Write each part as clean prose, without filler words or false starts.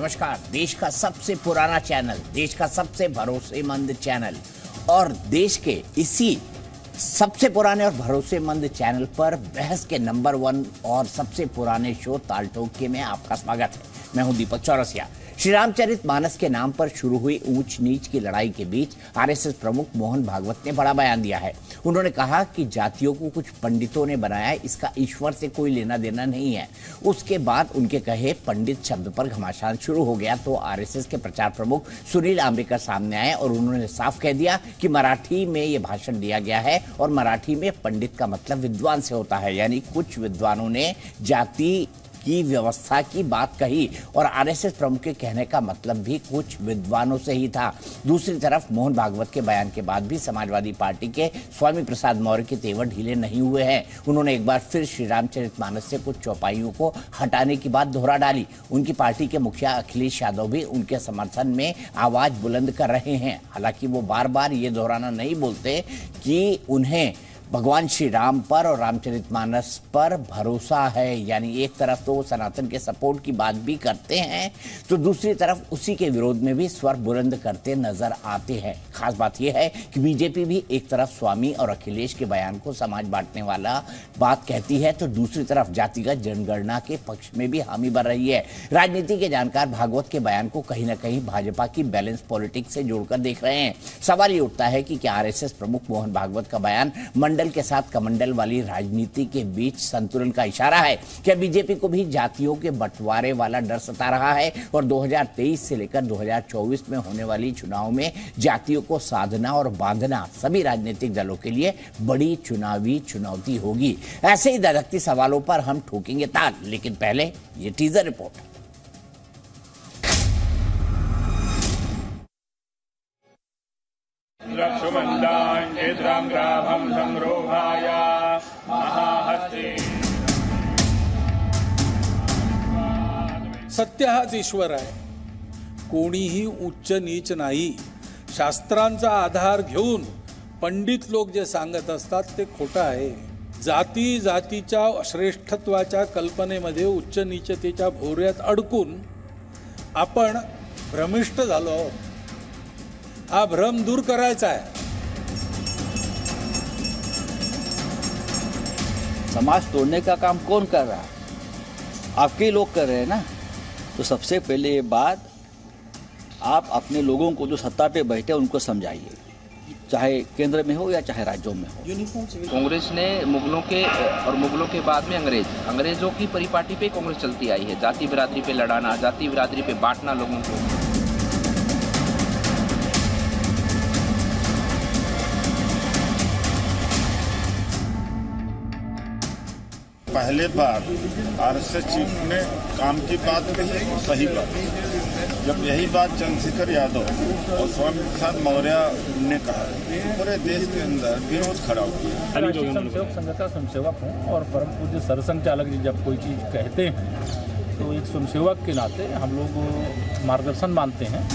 नमस्कार। देश का सबसे पुराना चैनल, देश का सबसे भरोसेमंद चैनल और देश के इसी सबसे पुराने और भरोसेमंद चैनल पर बहस के नंबर 1 और सबसे पुराने शो ताल ठोक में आपका स्वागत है। मैं हूं दीपक चौरसिया। श्री रामचरितमानस के नाम पर शुरू हुई ऊंच नीच की लड़ाई के बीच आरएसएस प्रमुख मोहन भागवत ने बड़ा बयान दिया है। उन्होंने कहा कि जातियों को कुछ पंडितों ने बनाया है, इसका ईश्वर से कोई लेना देना नहीं है। उसके बाद उनके कहे पंडित शब्द पर घमासान शुरू हो गया तो आरएसएस के प्रचार प्रमुख सुनील आंबेकर सामने आए और उन्होंने साफ कह दिया कि मराठी में ये भाषण दिया गया है और मराठी में पंडित का मतलब विद्वान से होता है। यानी कुछ विद्वानों ने जाति की व्यवस्था की बात कही और आरएसएस प्रमुख के कहने का मतलब भी कुछ विद्वानों से ही था। दूसरी तरफ मोहन भागवत के बयान के बाद भी समाजवादी पार्टी के स्वामी प्रसाद मौर्य के तेवर ढीले नहीं हुए हैं। उन्होंने एक बार फिर श्री रामचरितमानस से कुछ चौपाइयों को हटाने की बात दोहरा डाली। उनकी पार्टी के मुखिया अखिलेश यादव भी उनके समर्थन में आवाज बुलंद कर रहे हैं। हालांकि वो बार बार ये दोहराना नहीं बोलते कि उन्हें भगवान श्री राम पर और रामचरितमानस पर भरोसा है। यानी एक तरफ तो वो सनातन के सपोर्ट की बात भी करते हैं तो दूसरी तरफ उसी के विरोध में भी स्वर बुलंद करते नजर आते हैं। खास बात यह है कि बीजेपी भी एक तरफ स्वामी और अखिलेश के बयान को समाज बांटने वाला बात कहती है तो दूसरी तरफ जातिगत जनगणना के पक्ष में भी हामी भर रही है। राजनीति के जानकार भागवत के बयान को कहीं ना कहीं भाजपा की बैलेंस पॉलिटिक्स से जोड़कर देख रहे हैं। सवाल ये उठता है कि क्या आरएसएस प्रमुख मोहन भागवत का बयान मंडल के साथ कमंडल वाली राजनीति के बीच संतुलन का इशारा है? क्या बीजेपी को भी जातियों के बंटवारे वाला डर सता रहा है और 2023 से लेकर 2024 में होने वाली चुनाव में जातियों को साधना और बांधना सभी राजनीतिक दलों के लिए बड़ी चुनावी चुनौती होगी? ऐसे ही धधकती सवालों पर हम ठोकेंगे ताल, लेकिन पहले ये टीजर रिपोर्ट। सत्य हाच ईश्वर आहे, कोणीही उच्च नीच नाही। शास्त्रांचा आधार घेऊन पंडित लोक जे सांगत असतात ते खोटं आहे। जाती जातीच्या श्रेष्ठत्वाच्या कल्पनेमध्ये उच्च नीचतेच्या भोवऱ्यात अडकून आपण भ्रमिष्ट झालो आहोत। हा भ्रम दूर करायचा है। समाज तोड़ने का काम कौन कर रहा है? आपके लोग कर रहे हैं ना। तो सबसे पहले ये बात आप अपने लोगों को जो सत्ता पे बैठे उनको समझाइए, चाहे केंद्र में हो या चाहे राज्यों में हो। कांग्रेस ने मुगलों के और मुगलों के बाद में अंग्रेजों की परिपाटी पे कांग्रेस चलती आई है। जाति बिरादरी पे लड़ाना, जाति बिरादरी पे बांटना लोगों को। पहले बार आरएसएस चीफ ने काम की बात कही, सही बात। जब यही बात चंद्रशेखर यादव और स्वामी प्रसाद मौर्य ने कहा तो पूरे देश के अंदर विरोध खड़ा हुआ। राष्ट्रीय स्वयंसेवक संघ का स्वयंसेवक हूँ और परम पूज्य सरसंघचालक जी जब कोई चीज़ कहते हैं तो एक स्वयंसेवक के नाते हम लोग मार्गदर्शन मानते हैं।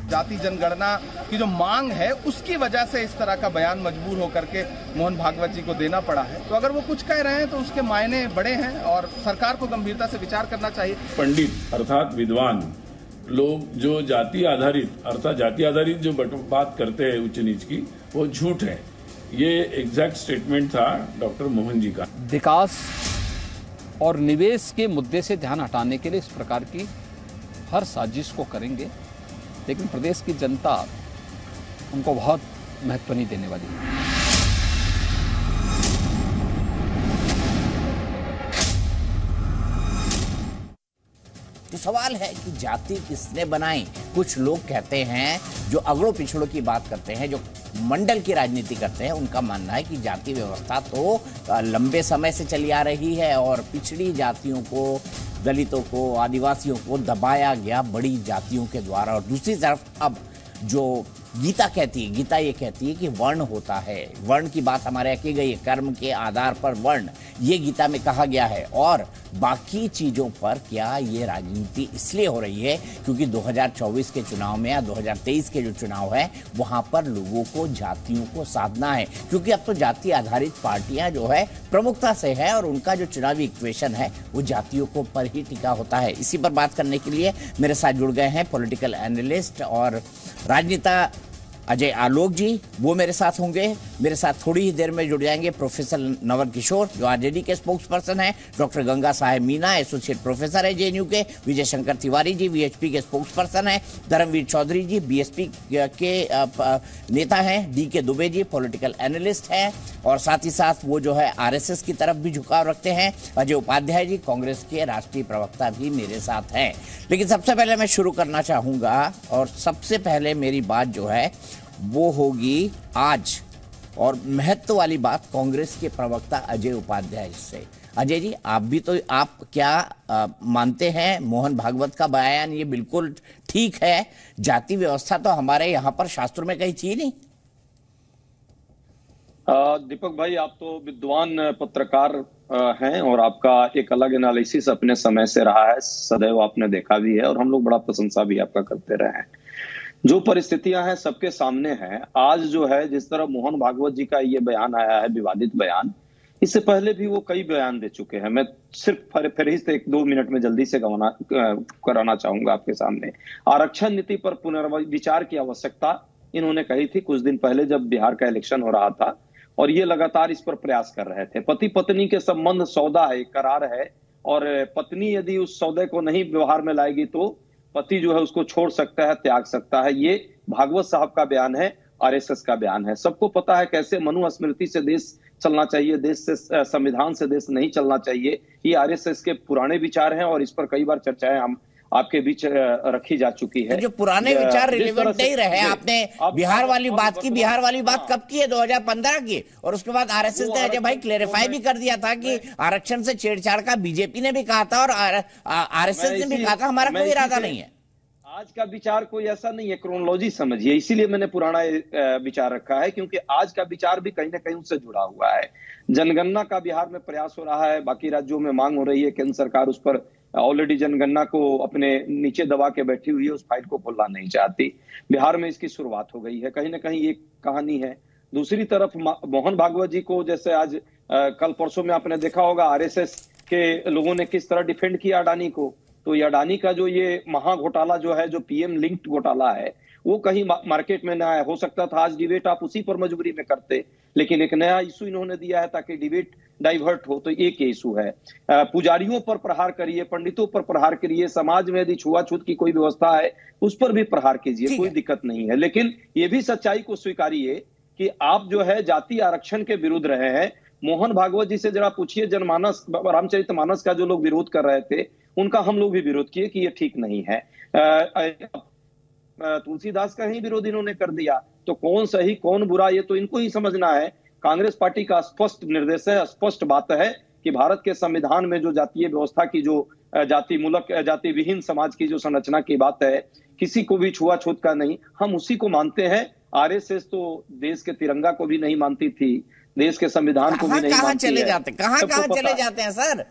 जाति जनगणना की जो मांग है उसकी वजह से इस तरह का बयान मजबूर होकर के मोहन भागवत जी को देना पड़ा है। तो अगर वो कुछ कह रहे हैं तो उसके मायने बड़े हैं और सरकार को गंभीरता से विचार करना चाहिए। पंडित अर्थात विद्वान लोग जो जाति आधारित जो बात करते हैं उच्च नीच की, वो झूठ है। ये एग्जैक्ट स्टेटमेंट था डॉक्टर मोहन जी का। विकास और निवेश के मुद्दे से ध्यान हटाने के लिए इस प्रकार की हर साजिश को करेंगे, लेकिन प्रदेश की जनता उनको बहुत महत्व नहीं देने वाली है। तो सवाल है कि जाति किसने बनाई? कुछ लोग कहते हैं, जो अगड़ों पिछड़ों की बात करते हैं, जो मंडल की राजनीति करते हैं, उनका मानना है कि जाति व्यवस्था तो लंबे समय से चली आ रही है और पिछड़ी जातियों को, दलितों को, आदिवासियों को दबाया गया बड़ी जातियों के द्वारा। और दूसरी तरफ अब जो गीता ये कहती है कि वर्ण होता है। वर्ण की बात हमारे यहाँ की गई है, कर्म के आधार पर वर्ण, ये गीता में कहा गया है। और बाकी चीज़ों पर क्या ये राजनीति इसलिए हो रही है क्योंकि 2024 के चुनाव में या 2023 के जो चुनाव है वहाँ पर लोगों को जातियों को साधना है, क्योंकि अब तो जाति आधारित पार्टियां जो है प्रमुखता से है और उनका जो चुनावी इक्वेशन है वो जातियों को पर ही टिका होता है। इसी पर बात करने के लिए मेरे साथ जुड़ गए हैं पॉलिटिकल एनालिस्ट और राजनेता अजय आलोक जी, वो मेरे साथ होंगे। मेरे साथ थोड़ी ही देर में जुड़ जाएंगे प्रोफेसर नवल किशोर जो आरजेडी के स्पोक्स पर्सन है, डॉक्टर गंगा साहेब मीना एसोसिएट प्रोफेसर है जेएनयू के, विजय शंकर तिवारी जी वीएचपी के स्पोक्स पर्सन है, धर्मवीर चौधरी जी बीएसपी के नेता हैं, DK Dubey ji political analyst हैं और साथ ही साथ वो जो है आरएसएस की तरफ भी झुकाव रखते हैं, अजय उपाध्याय जी कांग्रेस के राष्ट्रीय प्रवक्ता भी मेरे साथ हैं। लेकिन सबसे पहले मैं शुरू करना चाहूँगा और सबसे पहले मेरी बात जो है वो होगी आज और महत्व वाली बात कांग्रेस के प्रवक्ता अजय उपाध्याय से। अजय जी, आप भी तो आप क्या मानते हैं मोहन भागवत का बयान ये बिल्कुल ठीक है? जाति व्यवस्था तो हमारे यहाँ पर शास्त्रों में कहीं थी नहीं। दीपक भाई, आप तो विद्वान पत्रकार हैं और आपका एक अलग एनालिसिस अपने समय से रहा है, सदैव आपने देखा भी है और हम लोग बड़ा प्रशंसा भी आपका करते रहे हैं। जो परिस्थितियां हैं सबके सामने हैं। आज जो है जिस तरह मोहन भागवत जी का ये बयान आया है, विवादित बयान, इससे पहले भी वो कई बयान दे चुके हैं। मैं सिर्फ फिर से 1-2 मिनट में जल्दी से कराना चाहूंगा आपके सामने। आरक्षण नीति पर पुनर्विचार की आवश्यकता इन्होंने कही थी कुछ दिन पहले जब बिहार का इलेक्शन हो रहा था और ये लगातार इस पर प्रयास कर रहे थे। पति पत्नी के संबंध सौदा है, करार है और पत्नी यदि उस सौदे को नहीं व्यवहार में लाएगी तो पति जो है उसको छोड़ सकता है, त्याग सकता है। ये भागवत साहब का बयान है, आरएसएस का बयान है। सबको पता है कैसे मनुस्मृति से देश चलना चाहिए, देश से संविधान से देश नहीं चलना चाहिए। ये आरएसएस के पुराने विचार हैं और इस पर कई बार चर्चाएं हम आपके बीच रखी जा चुकी है। जो पुराने विचार रिलेवेंट नहीं रहे, आपने बिहार वाली बात की, बिहार वाली बात कब की है? 2015 की। और उसके बाद आरएसएस ने अजय भाई क्लेरिफाई भी कर दिया था कि आरक्षण से छेड़छाड़ का बीजेपी ने भी कहा था और आरएसएस ने भी कहा था हमारा कोई इरादा नहीं है। आज का विचार कोई ऐसा नहीं है, क्रोनोलॉजी समझिए, इसीलिए मैंने पुराना विचार रखा है क्योंकि आज का विचार भी कहीं ना कहीं उससे जुड़ा हुआ है। जनगणना का बिहार में प्रयास हो रहा है, बाकी राज्यों में मांग हो रही है, केंद्र सरकार उस पर ऑलरेडी जनगणना को अपने नीचे दबा के बैठी हुई है, उस फाइल को खोलना नहीं चाहती। बिहार में इसकी शुरुआत हो गई है, कहीं ना कहीं ये कहानी है। दूसरी तरफ मोहन भागवत जी को जैसे आज कल परसों में आपने देखा होगा आरएसएस के लोगों ने किस तरह डिफेंड किया अडानी को। तो ये अडानी का जो ये महा घोटाला जो है, जो पीएम लिंक्ड घोटाला है, वो कहीं मार्केट में ना आया। हो सकता था आज डिबेट आप उसी पर मजबूरी में करते, लेकिन एक नया इशू इन्होंने दिया है ताकि डिबेट डाइवर्ट हो। तो एक इशू है, पुजारियों पर प्रहार करिए, पंडितों पर प्रहार करिए, समाज में यदि छुआछूत की कोई व्यवस्था है उस पर भी प्रहार कीजिए, कोई दिक्कत नहीं है। लेकिन ये भी सच्चाई को स्वीकारिए कि आप जो है जाति आरक्षण के विरुद्ध रहे हैं। मोहन भागवत जी से जरा पूछिए, जनमानस रामचरितमानस का जो लोग विरोध कर रहे थे उनका हम लोग भी विरोध किए कि ये ठीक नहीं है। तुलसीदास का ही विरोध इन्होंने कर दिया, तो कौन सही कौन बुरा ये तो इनको ही समझना है। कांग्रेस पार्टी का स्पष्ट निर्देश है, स्पष्ट बात है कि भारत के संविधान में जो जातीय व्यवस्था की, जो जाति मूलक जाति विहीन समाज की जो संरचना की बात है, किसी को भी छुआछूत का नहीं, हम उसी को मानते हैं। आरएसएस तो देश के तिरंगा को भी नहीं मानती थी, देश के संविधान को भी नहीं मानती है। कहाँ चले जाते हैं सर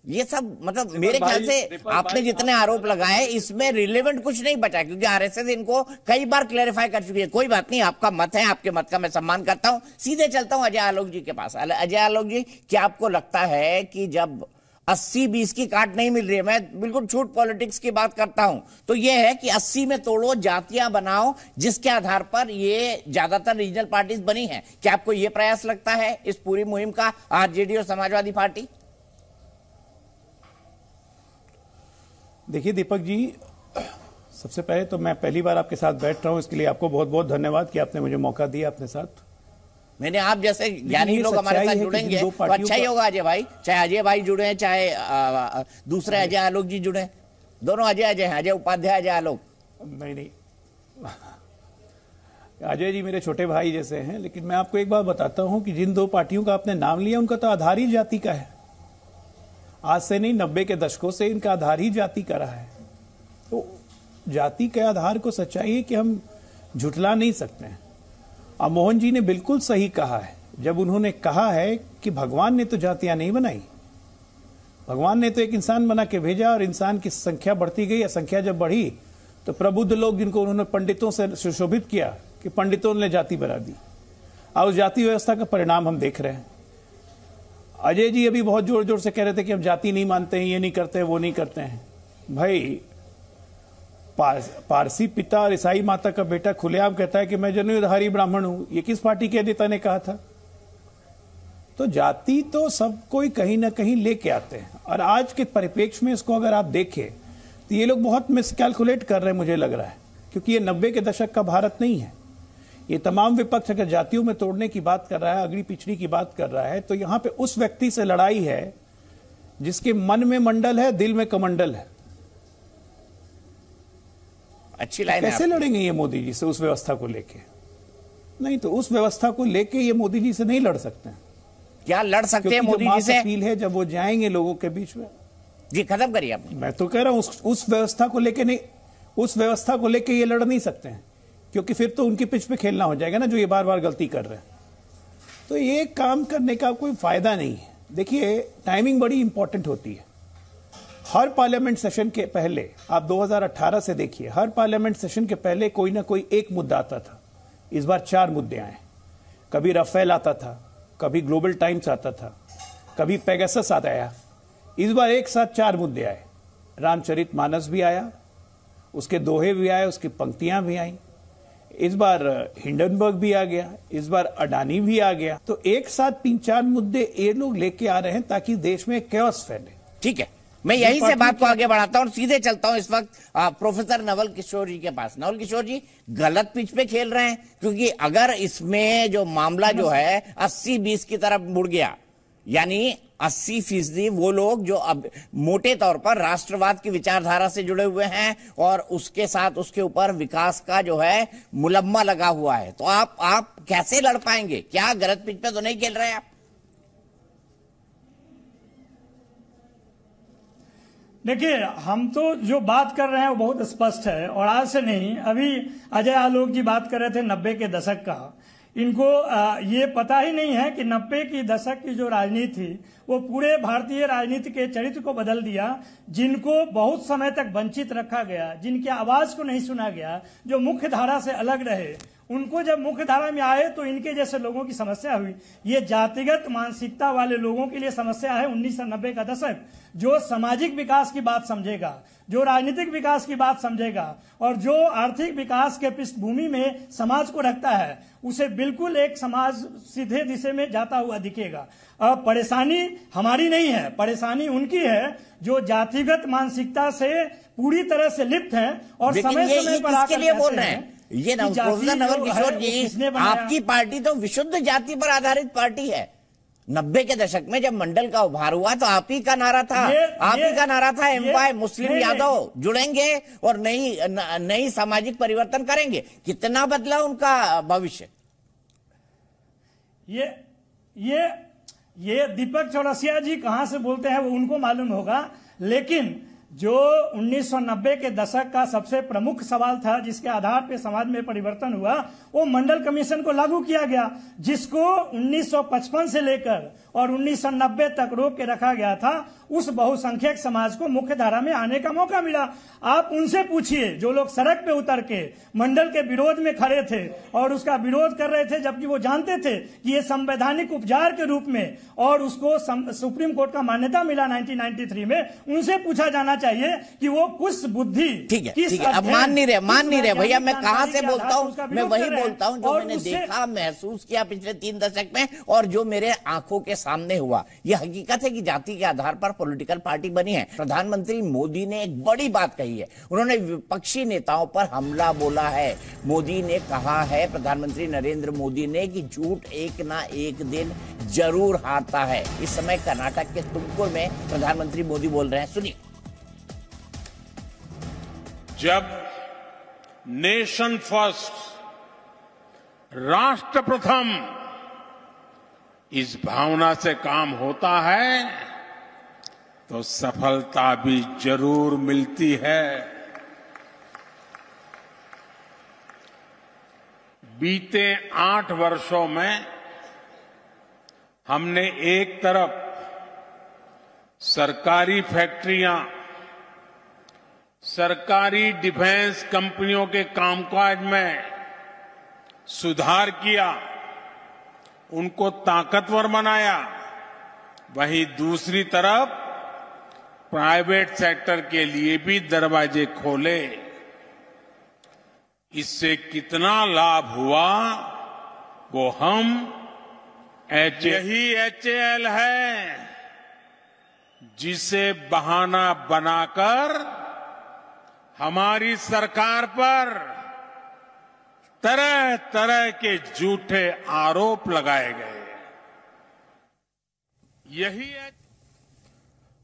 ये सब? मतलब मेरे ख्याल से आपने जितने आरोप लगाए इसमें रिलेवेंट कुछ नहीं बचा, क्योंकि आरएसएस इनको कई बार क्लैरिफाई कर चुकी है। कोई बात नहीं, आपका मत है, आपके मत का मैं सम्मान करता हूं। सीधे चलता हूं अजय आलोक जी के पास। अजय आलोक जी, क्या आपको लगता है कि जब 80-20 की काट नहीं मिल रही है, मैं बिल्कुल छूट पॉलिटिक्स की बात करता हूं, तो यह है कि 80 में तोड़ो, जातियां बनाओ, जिसके आधार पर ये ज्यादातर रीजनल पार्टीज बनी हैं। क्या आपको यह प्रयास लगता है इस पूरी मुहिम का, आरजेडी और समाजवादी पार्टी? देखिए दीपक जी, सबसे पहले तो मैं पहली बार आपके साथ बैठ रहा हूं, इसके लिए आपको बहुत बहुत धन्यवाद कि आपने मुझे मौका दिया अपने साथ। मैंने आप जैसे ज्ञानी लोग हमारे साथ जुड़ेंगे तो अच्छा ही होगा अजय भाई, चाहे अजय भाई जुड़े, चाहे दूसरे अजय आलोक जी जुड़े, दोनों अजय हैं, अजय उपाध्याय, अजय आलोक। नहीं, अजय जी मेरे छोटे भाई जैसे हैं, लेकिन मैं आपको एक बात बताता हूं कि जिन 2 पार्टियों का आपने नाम लिया उनका तो आधार ही जाति का है। आज से नहीं, 90 के दशकों से इनका आधार ही जाति का रहा है। तो जाति के आधार को सच्चाई है कि हम झुठला नहीं सकते हैं। अब मोहन जी ने बिल्कुल सही कहा है, जब उन्होंने कहा है कि भगवान ने तो जातियां नहीं बनाई, भगवान ने तो एक इंसान बना के भेजा और इंसान की संख्या बढ़ती गई। संख्या जब बढ़ी तो प्रबुद्ध लोग, जिनको उन्होंने पंडितों से सुशोभित किया कि पंडितों ने जाति बना दी, और उस जाति व्यवस्था का परिणाम हम देख रहे हैं। अजय जी अभी बहुत जोर जोर से कह रहे थे कि हम जाति नहीं मानते हैं, ये नहीं करते हैं, वो नहीं करते हैं। भाई पारसी पिता और ईसाई माता का बेटा खुलेआम कहता है कि मैं जनेऊधारी ब्राह्मण हूं। ये किस पार्टी के नेता ने कहा था? तो जाति तो सब कोई कहीं ना कहीं लेके आते हैं, और आज के परिप्रेक्ष्य में इसको अगर आप देखें तो ये लोग बहुत मिसकैलकुलेट कर रहे हैं, मुझे लग रहा है, क्योंकि ये 90 के दशक का भारत नहीं है। ये तमाम विपक्ष अगर जातियों में तोड़ने की बात कर रहा है, अगड़ी पिछड़ी की बात कर रहा है, तो यहां पे उस व्यक्ति से लड़ाई है जिसके मन में मंडल है, दिल में कमंडल है। अच्छी लाइन कैसे लड़ेंगे ये मोदी जी से उस व्यवस्था को लेके? नहीं, तो उस व्यवस्था को लेके ये मोदी जी से नहीं लड़ सकते हैं। क्या लड़ सकते हैं मोदी जी से? अपील है जब वो जाएंगे लोगों के बीच में। जी खत्म करिए आप। मैं तो कह रहा हूं उस व्यवस्था को लेके नहीं, उस व्यवस्था को लेके ये लड़ नहीं सकते हैं, क्योंकि फिर तो उनकी पिच पे खेलना हो जाएगा ना, जो ये बार बार गलती कर रहे हैं। तो ये काम करने का कोई फायदा नहीं है। देखिए, टाइमिंग बड़ी इंपॉर्टेंट होती है। हर पार्लियामेंट सेशन के पहले, आप 2018 से देखिए, हर पार्लियामेंट सेशन के पहले कोई ना कोई एक मुद्दा आता था। इस बार 4 मुद्दे आए। कभी राफेल आता था, कभी ग्लोबल टाइम्स आता था, कभी पेगासस आता आया। इस बार एक साथ 4 मुद्दे आए। रामचरितमानस भी आया, उसके दोहे भी आए, उसकी पंक्तियां भी आई। इस बार हिंडनबर्ग भी आ गया, इस बार अडानी भी आ गया। तो एक साथ 3-4 मुद्दे ये लोग लेके आ रहे हैं ताकि देश में कैओस फैले। ठीक है, मैं यहीं से बात को आगे बढ़ाता हूं और सीधे चलता हूं इस वक्त प्रोफेसर नवल किशोर जी के पास। नवल किशोर जी, गलत पिच पे खेल रहे हैं, क्योंकि अगर इसमें जो मामला जो है 80-20 की तरफ मुड़ गया, यानी 80% वो लोग जो अब मोटे तौर पर राष्ट्रवाद की विचारधारा से जुड़े हुए हैं और उसके साथ उसके ऊपर विकास का जो है मुलम्मा लगा हुआ है, तो आप कैसे लड़ पाएंगे? क्या गलत पिच पे तो नहीं खेल रहे आप? देखिए, हम तो जो बात कर रहे हैं वो बहुत स्पष्ट है, और आज से नहीं, अभी अजय आलोक जी बात कर रहे थे 90 के दशक का। इनको ये पता ही नहीं है कि 90 की दशक की जो राजनीति थी वो पूरे भारतीय राजनीति के चरित्र को बदल दिया। जिनको बहुत समय तक वंचित रखा गया, जिनकी आवाज को नहीं सुना गया, जो मुख्य धारा से अलग रहे, उनको जब मुख्य धारा में आए तो इनके जैसे लोगों की समस्या हुई। ये जातिगत मानसिकता वाले लोगों के लिए समस्या है 1990 का दशक। जो सामाजिक विकास की बात समझेगा, जो राजनीतिक विकास की बात समझेगा और जो आर्थिक विकास के पृष्ठभूमि में समाज को रखता है, उसे बिल्कुल एक समाज सीधे दिशा में जाता हुआ दिखेगा। अब परेशानी हमारी नहीं है, परेशानी उनकी है जो जातिगत मानसिकता से पूरी तरह से लिप्त है और समय समय पर आकर लिए बोल रहे हैं। ये प्रोफेसर नवल किशोर जी, आपकी पार्टी तो विशुद्ध जाति पर आधारित पार्टी है। 90 के दशक में जब मंडल का उभार हुआ तो आप ही का नारा था, आप ही का नारा था, एमवाय मुस्लिम यादव जुड़ेंगे और नई सामाजिक परिवर्तन करेंगे। कितना बदला उनका भविष्य? ये दीपक चौरसिया जी कहां से बोलते हैं वो उनको मालूम होगा, लेकिन जो 1990 के दशक का सबसे प्रमुख सवाल था जिसके आधार पर समाज में परिवर्तन हुआ, वो मंडल कमीशन को लागू किया गया, जिसको 1955 से लेकर और 1990 तक रोक के रखा गया था। उस बहुसंख्यक समाज को मुख्य धारा में आने का मौका मिला। आप उनसे पूछिए जो लोग सड़क पे उतर के मंडल के विरोध में खड़े थे और उसका विरोध कर रहे थे, जबकि वो जानते थे कि ये संवैधानिक उपचार के रूप में और उसको सुप्रीम कोर्ट का मान्यता मिला 1993 में, उनसे पूछा जाना चाहिए कि वो कुछ बुद्धि ठीक है, अब मान नहीं रहे भैया। मैं कहां से बोलता हूं? मैं वही बोलता हूं जो मैंने देखा, महसूस किया पिछले 3 दशक में और जो मेरे आंखों के सामने हुआ। यह हकीकत है कि जाति के आधार पर पॉलिटिकल पार्टी बनी है। प्रधानमंत्री मोदी ने एक बड़ी बात कही है, उन्होंने विपक्षी नेताओं पर हमला बोला है। मोदी ने कहा है, प्रधानमंत्री नरेंद्र मोदी ने, कि झूठ एक ना एक दिन जरूर हारता है। इस समय कर्नाटक के तुमकुर में प्रधानमंत्री मोदी बोल रहे हैं, सुनिए। जब नेशन फर्स्ट, राष्ट्र प्रथम, इस भावना से काम होता है तो सफलता भी जरूर मिलती है। बीते 8 वर्षों में हमने एक तरफ सरकारी फैक्ट्रियां, सरकारी डिफेंस कंपनियों के कामकाज में सुधार किया, उनको ताकतवर बनाया, वहीं दूसरी तरफ प्राइवेट सेक्टर के लिए भी दरवाजे खोले। इससे कितना लाभ हुआ वो हम यही HAL है जिसे बहाना बनाकर हमारी सरकार पर तरह तरह के झूठे आरोप लगाए गए। यही है।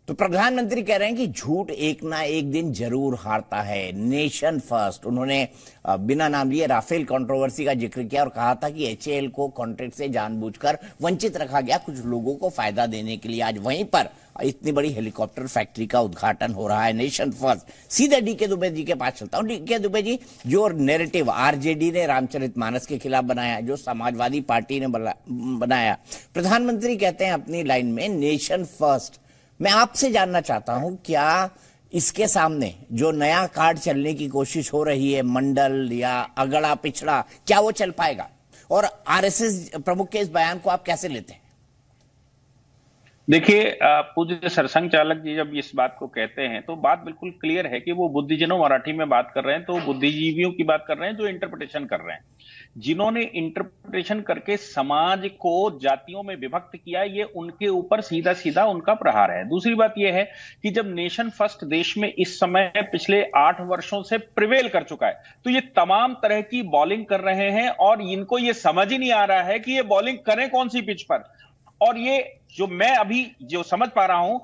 तो प्रधानमंत्री कह रहे हैं कि झूठ एक ना एक दिन जरूर हारता है। नेशन फर्स्ट, उन्होंने बिना नाम लिए राफेल कंट्रोवर्सी का जिक्र किया और कहा था कि HAL को कॉन्ट्रैक्ट से जानबूझकर वंचित रखा गया, कुछ लोगों को फायदा देने के लिए। आज वहीं पर इतनी बड़ी हेलीकॉप्टर फैक्ट्री का उद्घाटन हो रहा है। Nation first. सीधे DK दुबे जी के पास चलता हूं। DK दुबे जी, जो नैरेटिव RJD ने रामचरितमानस के खिलाफ बनाया, जो समाजवादी पार्टी ने बनाया, प्रधानमंत्री कहते हैं अपनी लाइन में नेशन फर्स्ट। मैं आपसे जानना चाहता हूं, क्या इसके सामने जो नया कार्ड चलने की कोशिश हो रही है, मंडल या अगड़ा पिछड़ा, क्या वो चल पाएगा? और RSS प्रमुख के इस बयान को आप कैसे लेते हैं? देखिए, पूज्य सरसंघ चालक जी जब इस बात को कहते हैं तो बात बिल्कुल क्लियर है कि वो बुद्धिजनों मराठी में बात कर रहे हैं, तो बुद्धिजीवियों की बात कर रहे हैं जो इंटरप्रिटेशन कर रहे हैं, जिन्होंने इंटरप्रिटेशन करके समाज को जातियों में विभक्त किया। ये उनके ऊपर सीधा सीधा उनका प्रहार है। दूसरी बात यह है कि जब नेशन फर्स्ट देश में इस समय पिछले 8 वर्षों से प्रिवेल कर चुका है, तो ये तमाम तरह की बॉलिंग कर रहे हैं और इनको ये समझ ही नहीं आ रहा है कि ये बॉलिंग करें कौन सी पिच पर। और ये जो मैं अभी जो समझ पा रहा हूं,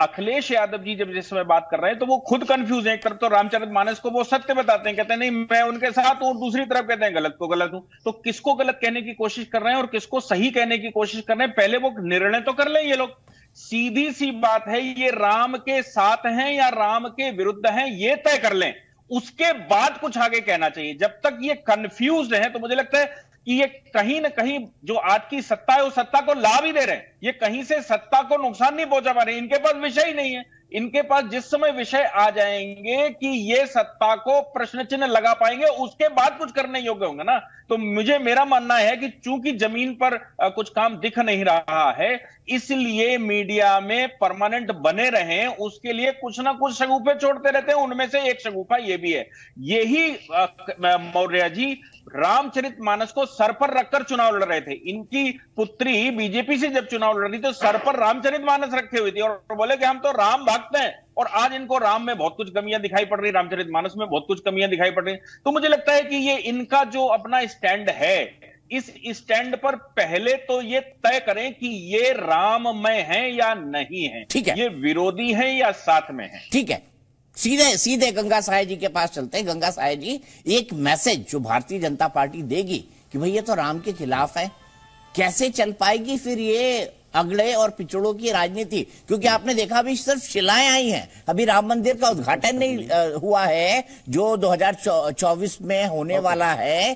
अखिलेश यादव जी जब जिस समय बात कर रहे हैं तो वो खुद कंफ्यूज हैं। एक तरफ तो रामचरितमानस को वो सत्य बताते हैं, कहते हैं नहीं मैं उनके साथ हूं, दूसरी तरफ कहते हैं गलत को गलत हूं। तो किसको गलत कहने की कोशिश कर रहे हैं और किसको सही कहने की कोशिश कर रहे हैं, पहले वो निर्णय तो कर लें ये लोग। सीधी सी बात है, ये राम के साथ हैं या राम के विरुद्ध हैं, ये तय कर लें, उसके बाद कुछ आगे कहना चाहिए। जब तक ये कंफ्यूज है तो मुझे लगता है कि ये कहीं ना कहीं जो आज की सत्ता है उस सत्ता को लाभ ही दे रहे हैं, ये कहीं से सत्ता को नुकसान नहीं पहुंचा पा रहे। इनके पास विषय ही नहीं है। इनके पास जिस समय विषय आ जाएंगे कि ये सत्ता को प्रश्न चिन्ह लगा पाएंगे, उसके बाद कुछ करने योग्य होंगे ना। तो मेरा मानना है कि चूंकि जमीन पर कुछ काम दिख नहीं रहा है, इसलिए मीडिया में परमानेंट बने रहें, उसके लिए कुछ ना कुछ शगुफे छोड़ते रहते हैं। उनमें से एक शगुफा ये भी है। यही मौर्य जी रामचरितमानस को सर पर रखकर चुनाव लड़ रहे थे। इनकी पुत्री बीजेपी से जब चुनाव लड़ रही थी तो सर पर रामचरितमानस रखे हुए थी और बोले कि हम तो राम भक्त हैं। और आज इनको राम में बहुत कुछ कमियां दिखाई पड़ रही, रामचरितमानस में बहुत कुछ कमियां दिखाई पड़ रही। तो मुझे लगता है कि ये इनका जो अपना स्टैंड है, इस स्टैंड पर पहले तो ये तय करें कि ये राममय है या नहीं है, ठीक है, ये विरोधी है या साथ में है। ठीक है, सीधे गंगा साय जी के पास चलते हैं। गंगा साय जी, एक मैसेज जो भारतीय जनता पार्टी देगी कि भाई ये तो राम के खिलाफ है, कैसे चल पाएगी फिर ये अगड़े और पिछड़ों की राजनीति? क्योंकि आपने देखा अभी सिर्फ शिलाएं आई हैं, अभी राम मंदिर का उद्घाटन नहीं हुआ है जो 2024 में होने वाला है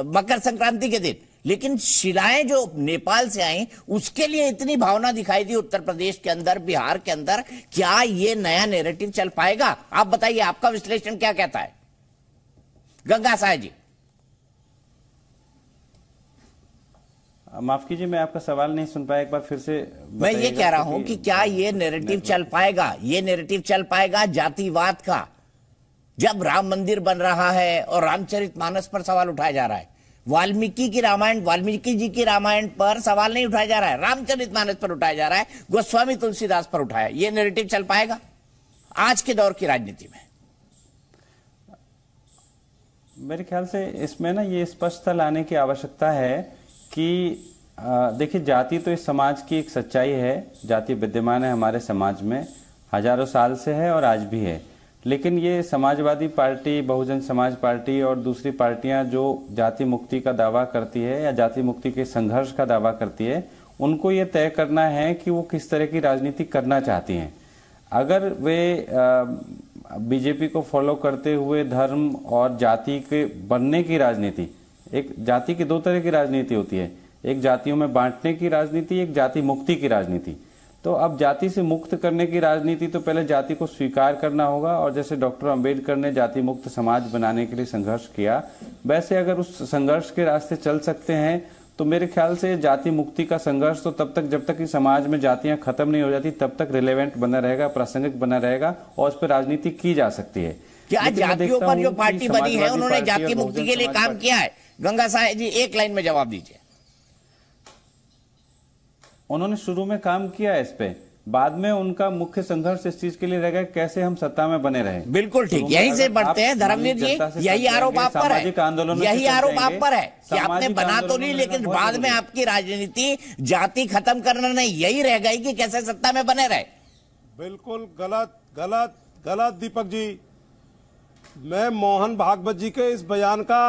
मकर संक्रांति के दिन। लेकिन शिलाएं जो नेपाल से आई उसके लिए इतनी भावना दिखाई दी उत्तर प्रदेश के अंदर, बिहार के अंदर। क्या ये नया नैरेटिव चल पाएगा? आप बताइए, आपका विश्लेषण क्या कहता है? गंगा साय जी। माफ कीजिए, मैं आपका सवाल नहीं सुन पाया, एक बार फिर से मैं ये कह रहा हूं कि क्या ये नैरेटिव चल पाएगा? ये नैरेटिव चल पाएगा जातिवाद का, जब राम मंदिर बन रहा है और रामचरितमानस पर सवाल उठाया जा रहा है। वाल्मीकि जी की रामायण पर सवाल नहीं उठाया जा रहा है, रामचरितमानस पर उठाया जा रहा है, गोस्वामी तुलसीदास पर उठाया। ये नैरेटिव चल पाएगा आज के दौर की राजनीति में? मेरे ख्याल से इसमें ना ये स्पष्टता लाने की आवश्यकता है कि देखिए, जाति तो इस समाज की एक सच्चाई है। जाति विद्यमान है हमारे समाज में, हजारों साल से है और आज भी है। लेकिन ये समाजवादी पार्टी, बहुजन समाज पार्टी और दूसरी पार्टियां जो जाति मुक्ति का दावा करती है या जाति मुक्ति के संघर्ष का दावा करती है, उनको ये तय करना है कि वो किस तरह की राजनीति करना चाहती हैं। अगर वे बीजेपी को फॉलो करते हुए धर्म और जाति के बनने की राजनीति, एक जाति की 2 तरह की राजनीति होती है, एक जातियों में बांटने की राजनीति, एक जाति मुक्ति की राजनीति। तो अब जाति से मुक्त करने की राजनीति तो पहले जाति को स्वीकार करना होगा, और जैसे डॉक्टर अंबेडकर ने जाति मुक्त समाज बनाने के लिए संघर्ष किया, वैसे अगर उस संघर्ष के रास्ते चल सकते हैं तो मेरे ख्याल से जाति मुक्ति का संघर्ष तो तब तक, जब तक कि समाज में जातियां खत्म नहीं हो जाती, तब तक रिलेवेंट बना रहेगा, प्रासंगिक बना रहेगा, और उस पर राजनीति की जा सकती है। क्या जातियों पर जो पार्टी बनी है उन्होंने जाति मुक्ति के लिए काम किया है? गंगा साहब जी एक लाइन में जवाब दीजिए। उन्होंने शुरू में काम किया है इस पे, बाद में उनका मुख्य संघर्ष इस चीज के लिए रहेगा कैसे हम सत्ता में बने रहे। बिल्कुल ठीक, यही से बढ़ते हैं धर्मवीर जी, यही आरोप आप पर है, यही आरोप आप पर है कि आपने बना तो नहीं, लेकिन बाद में आपकी राजनीति जाति खत्म करना नहीं, यही रह गई कि कैसे सत्ता में बने रहे। बिल्कुल गलत गलत गलत दीपक जी। मैं मोहन भागवत जी के इस बयान का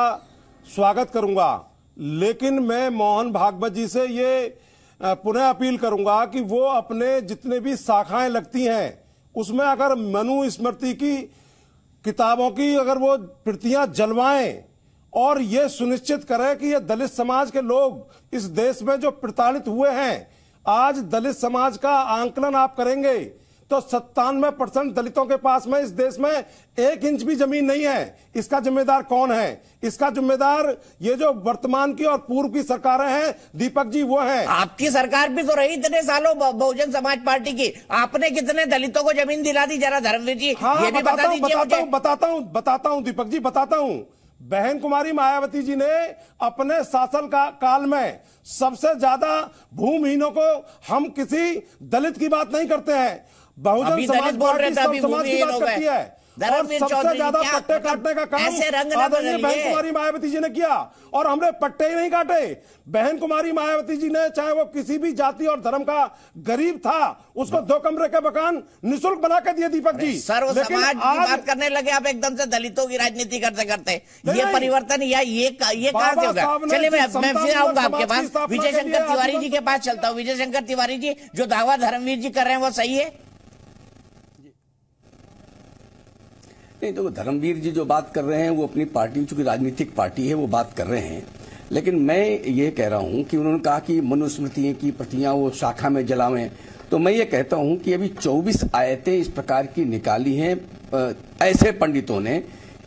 स्वागत करूंगा, लेकिन मैं मोहन भागवत जी से ये पुनः अपील करूंगा कि वो अपने जितने भी शाखाएं लगती हैं उसमें अगर मनु स्मृति की किताबों की अगर वो प्रतियां जलवाएं और ये सुनिश्चित करें कि ये दलित समाज के लोग इस देश में जो प्रताड़ित हुए हैं, आज दलित समाज का आंकलन आप करेंगे तो 97% दलितों के पास में इस देश में 1 इंच भी जमीन नहीं है। इसका जिम्मेदार कौन है? इसका जिम्मेदार ये जो वर्तमान की और पूर्व की सरकारें हैं दीपक जी, वो है। आपकी सरकार भी तो रही इतने सालों, बहुजन समाज पार्टी की, आपने कितने दलितों को जमीन दिला दी? जरा धर्मवीर जी ये भी बता दीजिए। बताता हूं दीपक जी, बताता हूं। बहन कुमारी मायावती जी ने अपने शासन काल में सबसे ज्यादा भूमिहीनों को, हम किसी दलित की बात नहीं करते हैं, बहुजन समाज पार्टी सब समाज की बात करती है, और सबसे ज्यादा पट्टे काटने का काम आदरणीय बहन कुमारी मायावती जी ने किया, और हमने पट्टे ही नहीं काटे। बहन कुमारी मायावती जी ने, चाहे वो किसी भी जाति और धर्म का गरीब था, उसको 2 कमरे के मकान निःशुल्क बना के दिए दीपक जी। सर्व समाज की बात करने लगे आप एकदम से दलितों की राजनीति करते करते, ये परिवर्तन या ये कहां से होगा? चलिए मैं फिर आऊंगा आपके पास, विजय शंकर तिवारी जी के पास चलता हूँ। विजय शंकर तिवारी जी, जो दावा धर्मवीर जी कर रहे हैं वो सही है? नहीं, तो धर्मवीर जी जो बात कर रहे हैं वो अपनी पार्टी, चूंकि राजनीतिक पार्टी है, वो बात कर रहे हैं, लेकिन मैं ये कह रहा हूं कि उन्होंने कहा कि मनुस्मृति की प्रतियां वो शाखा में जलावें, तो मैं ये कहता हूं कि अभी 24 आयतें इस प्रकार की निकाली हैं ऐसे पंडितों ने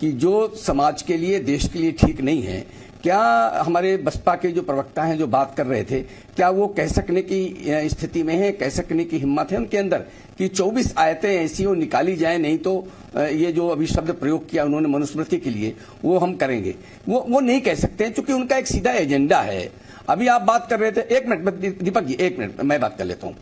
कि जो समाज के लिए, देश के लिए ठीक नहीं है। क्या हमारे बसपा के जो प्रवक्ता हैं जो बात कर रहे थे, क्या वो कह सकने की स्थिति में है, कह सकने की हिम्मत है उनके अंदर कि 24 आयतें ऐसी वो निकाली जाए? नहीं तो ये जो अभी शब्द प्रयोग किया उन्होंने मनुस्मृति के लिए, वो हम करेंगे, वो नहीं कह सकते हैं, क्योंकि उनका एक सीधा एजेंडा है। अभी आप बात कर रहे थे, 1 मिनट दीपक जी, 1 मिनट मैं बात कर लेता हूं।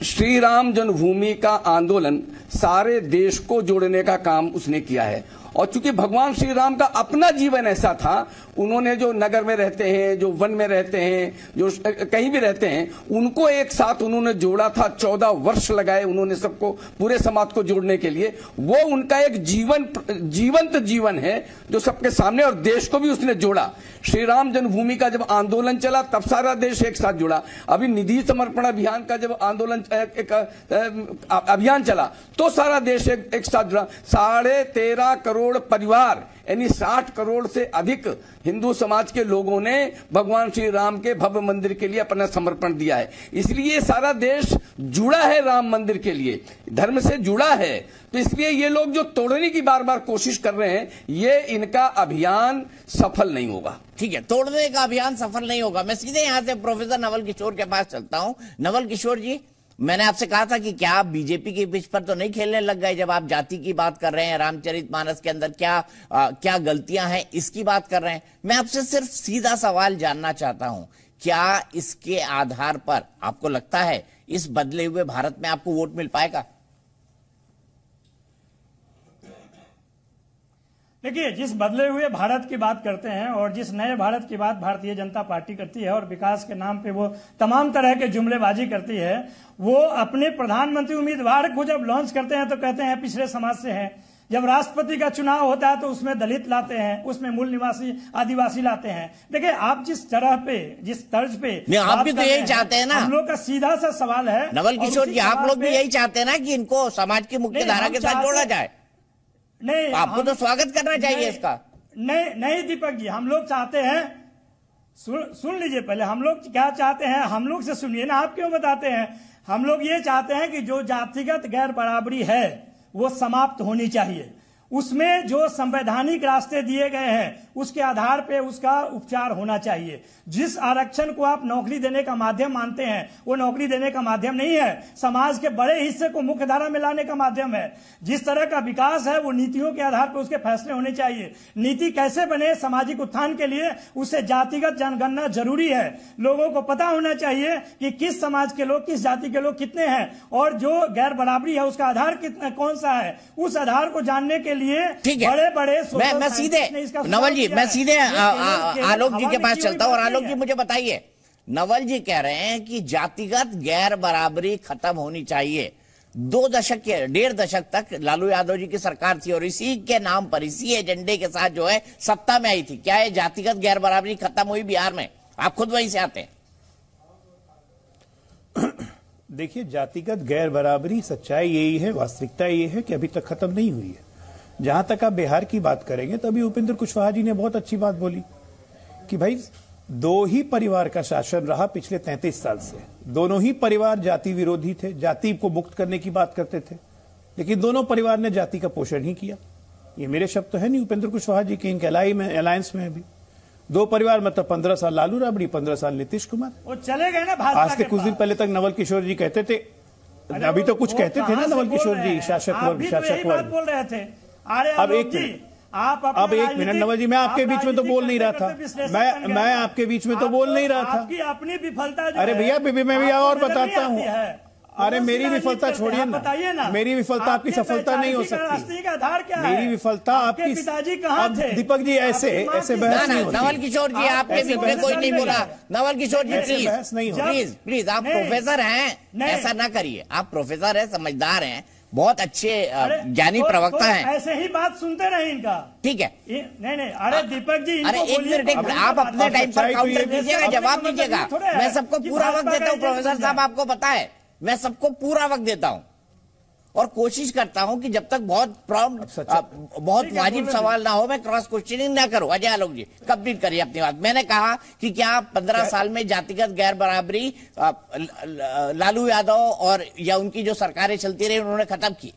श्री राम जन्मभूमि का आंदोलन सारे देश को जोड़ने का काम उसने किया है, और चूंकि भगवान श्री राम का अपना जीवन ऐसा था, उन्होंने जो नगर में रहते हैं, जो वन में रहते हैं, जो कहीं भी रहते हैं, उनको एक साथ उन्होंने जोड़ा था। 14 वर्ष लगाए उन्होंने सबको, पूरे समाज को जोड़ने के लिए। वो उनका एक जीवंत जीवन है जो सबके सामने, और देश को भी उसने जोड़ा। श्री राम जन्मभूमि का जब आंदोलन चला तब सारा देश एक साथ जुड़ा। अभी निधि समर्पण अभियान का जब आंदोलन अभियान चला तो सारा देश एक साथ जुड़ा। 13.5 करोड़ परिवार, यानी 60 करोड़ से अधिक हिंदू समाज के लोगों ने भगवान श्री राम के भव्य मंदिर के लिए अपना समर्पण दिया है। इसलिए सारा देश जुड़ा है राम मंदिर के लिए, धर्म से जुड़ा है। तो इसलिए ये लोग जो तोड़ने की बार बार कोशिश कर रहे हैं, ये इनका अभियान सफल नहीं होगा। ठीक है, तोड़ने का अभियान सफल नहीं होगा। मैं सीधे यहां से प्रोफेसर नवल किशोर के पास चलता हूं। नवल किशोर जी, मैंने आपसे कहा था कि क्या आप बीजेपी के पिच पर तो नहीं खेलने लग गए जब आप जाति की बात कर रहे हैं? रामचरितमानस के अंदर क्या गलतियां हैं इसकी बात कर रहे हैं। मैं आपसे सिर्फ सीधा सवाल जानना चाहता हूं, क्या इसके आधार पर आपको लगता है इस बदले हुए भारत में आपको वोट मिल पाएगा? देखिए, जिस बदले हुए भारत की बात करते हैं और जिस नए भारत की बात भारतीय जनता पार्टी करती है और विकास के नाम पे वो तमाम तरह के जुमलेबाजी करती है, वो अपने प्रधानमंत्री उम्मीदवार को जब लॉन्च करते हैं तो कहते हैं पिछड़े समाज से हैं। जब राष्ट्रपति का चुनाव होता है तो उसमें दलित लाते हैं, उसमें मूल निवासी आदिवासी लाते हैं। देखिए, आप जिस तरह पे, जिस तर्ज पे आप भी तो यही चाहते हैं ना। हम लोग का सीधा सा सवाल है नवल किशोर जी, आप लोग भी यही चाहते हैं ना कि इनको समाज की मुख्य धारा के साथ जोड़ा जाए? नहीं, आपको तो स्वागत करना चाहिए इसका। नहीं दीपक जी, हम लोग चाहते हैं सुन लीजिए पहले, हम लोग क्या चाहते हैं, हम लोग से सुनिए ना, आप क्यों बताते हैं। हम लोग ये चाहते हैं कि जो जातिगत गैर बराबरी है वो समाप्त होनी चाहिए। उसमें जो संवैधानिक रास्ते दिए गए हैं उसके आधार पे उसका उपचार होना चाहिए। जिस आरक्षण को आप नौकरी देने का माध्यम मानते हैं वो नौकरी देने का माध्यम नहीं है, समाज के बड़े हिस्से को मुख्य धारा में लाने का माध्यम है। जिस तरह का विकास है वो नीतियों के आधार पर उसके फैसले होने चाहिए। नीति कैसे बने सामाजिक उत्थान के लिए, उससे जातिगत जनगणना जरूरी है। लोगों को पता होना चाहिए कि किस समाज के लोग, किस जाति के लोग कितने हैं, और जो गैर बराबरी है उसका आधार कितना कौन सा है, उस आधार को जानने के लिए बड़े बड़े मैं सीधे नवल जी, मैं सीधे आलोक जी के पास चलता हूं। और आलोक जी मुझे बताइए, नवल जी कह रहे हैं कि जातिगत गैर बराबरी खत्म होनी चाहिए। 2 दशक के 1.5 दशक तक लालू यादव जी की सरकार थी और इसी के नाम पर, इसी एजेंडे के साथ जो है सत्ता में आई थी। क्या ये जातिगत गैर बराबरी खत्म हुई बिहार में? आप खुद वहीं से आते हैं। देखिए, जातिगत गैर बराबरी सच्चाई यही है, वास्तविकता ये है कि अभी तक खत्म नहीं हुई है। जहां तक आप बिहार की बात करेंगे तभी उपेंद्र कुशवाहा जी ने बहुत अच्छी बात बोली कि भाई 2 ही परिवार का शासन रहा पिछले 33 साल से। दोनों ही परिवार जाति विरोधी थे, जाति को मुक्त करने की बात करते थे, लेकिन दोनों परिवार ने जाति का पोषण ही किया। ये मेरे शब्द तो है नहीं, उपेंद्र कुशवाहा जी के, इनके अलायंस में भी 2 परिवार, मतलब 15 साल लालू राबड़ी, 15 साल नीतीश कुमार। वो चले गए ना भाजपा। आज के कुछ दिन पहले तक नवल किशोर जी कहते थे, अभी तो कुछ कहते थे ना नवल किशोर जी, शासक वर्ग बोल रहे थे। अरे अब एक मिनट नवल जी, मैं आपके बीच में तो बोल नहीं रहा था, मैं आपके बीच में तो बोल नहीं रहा था। आपकी अपनी विफलता, अरे भैया मैं भी और बताता हूँ। अरे मेरी विफलता छोड़िए ना, बताइए ना, मेरी विफलता आपकी सफलता नहीं हो सकती। का आधार क्या है? मेरी विफलता आपकी पिताजी कहाँ थे? दीपक जी ऐसे बहस नहीं होती। नवल किशोर जी, आपके बीच में कोई नहीं बोला। नवल किशोर जी प्लीज, आप प्रोफेसर हैं, ऐसा ना करिए। आप प्रोफेसर हैं, समझदार हैं, बहुत अच्छे ज्ञानी प्रवक्ता हैं। ऐसे ही बात सुनते रहे इनका, ठीक है। नहीं, अरे दीपक जी, अरे एक मिनट, आप अपने टाइम पर काउंटर कीजिएगा, जवाब दीजिएगा। मैं सबको पूरा वक्त देता हूँ प्रोफेसर साहब, आपको पता है मैं सबको पूरा वक्त देता हूं और कोशिश करता हूं कि जब तक बहुत वाजिब सवाल ना हो मैं क्रॉस क्वेश्चनिंग ना करूं। अजय आलोक जी कंप्लीट करिए अपनी बात। मैंने कहा कि क्या 15 साल में जातिगत गैर बराबरी लालू यादव और या उनकी जो सरकारें चलती रही उन्होंने खत्म की?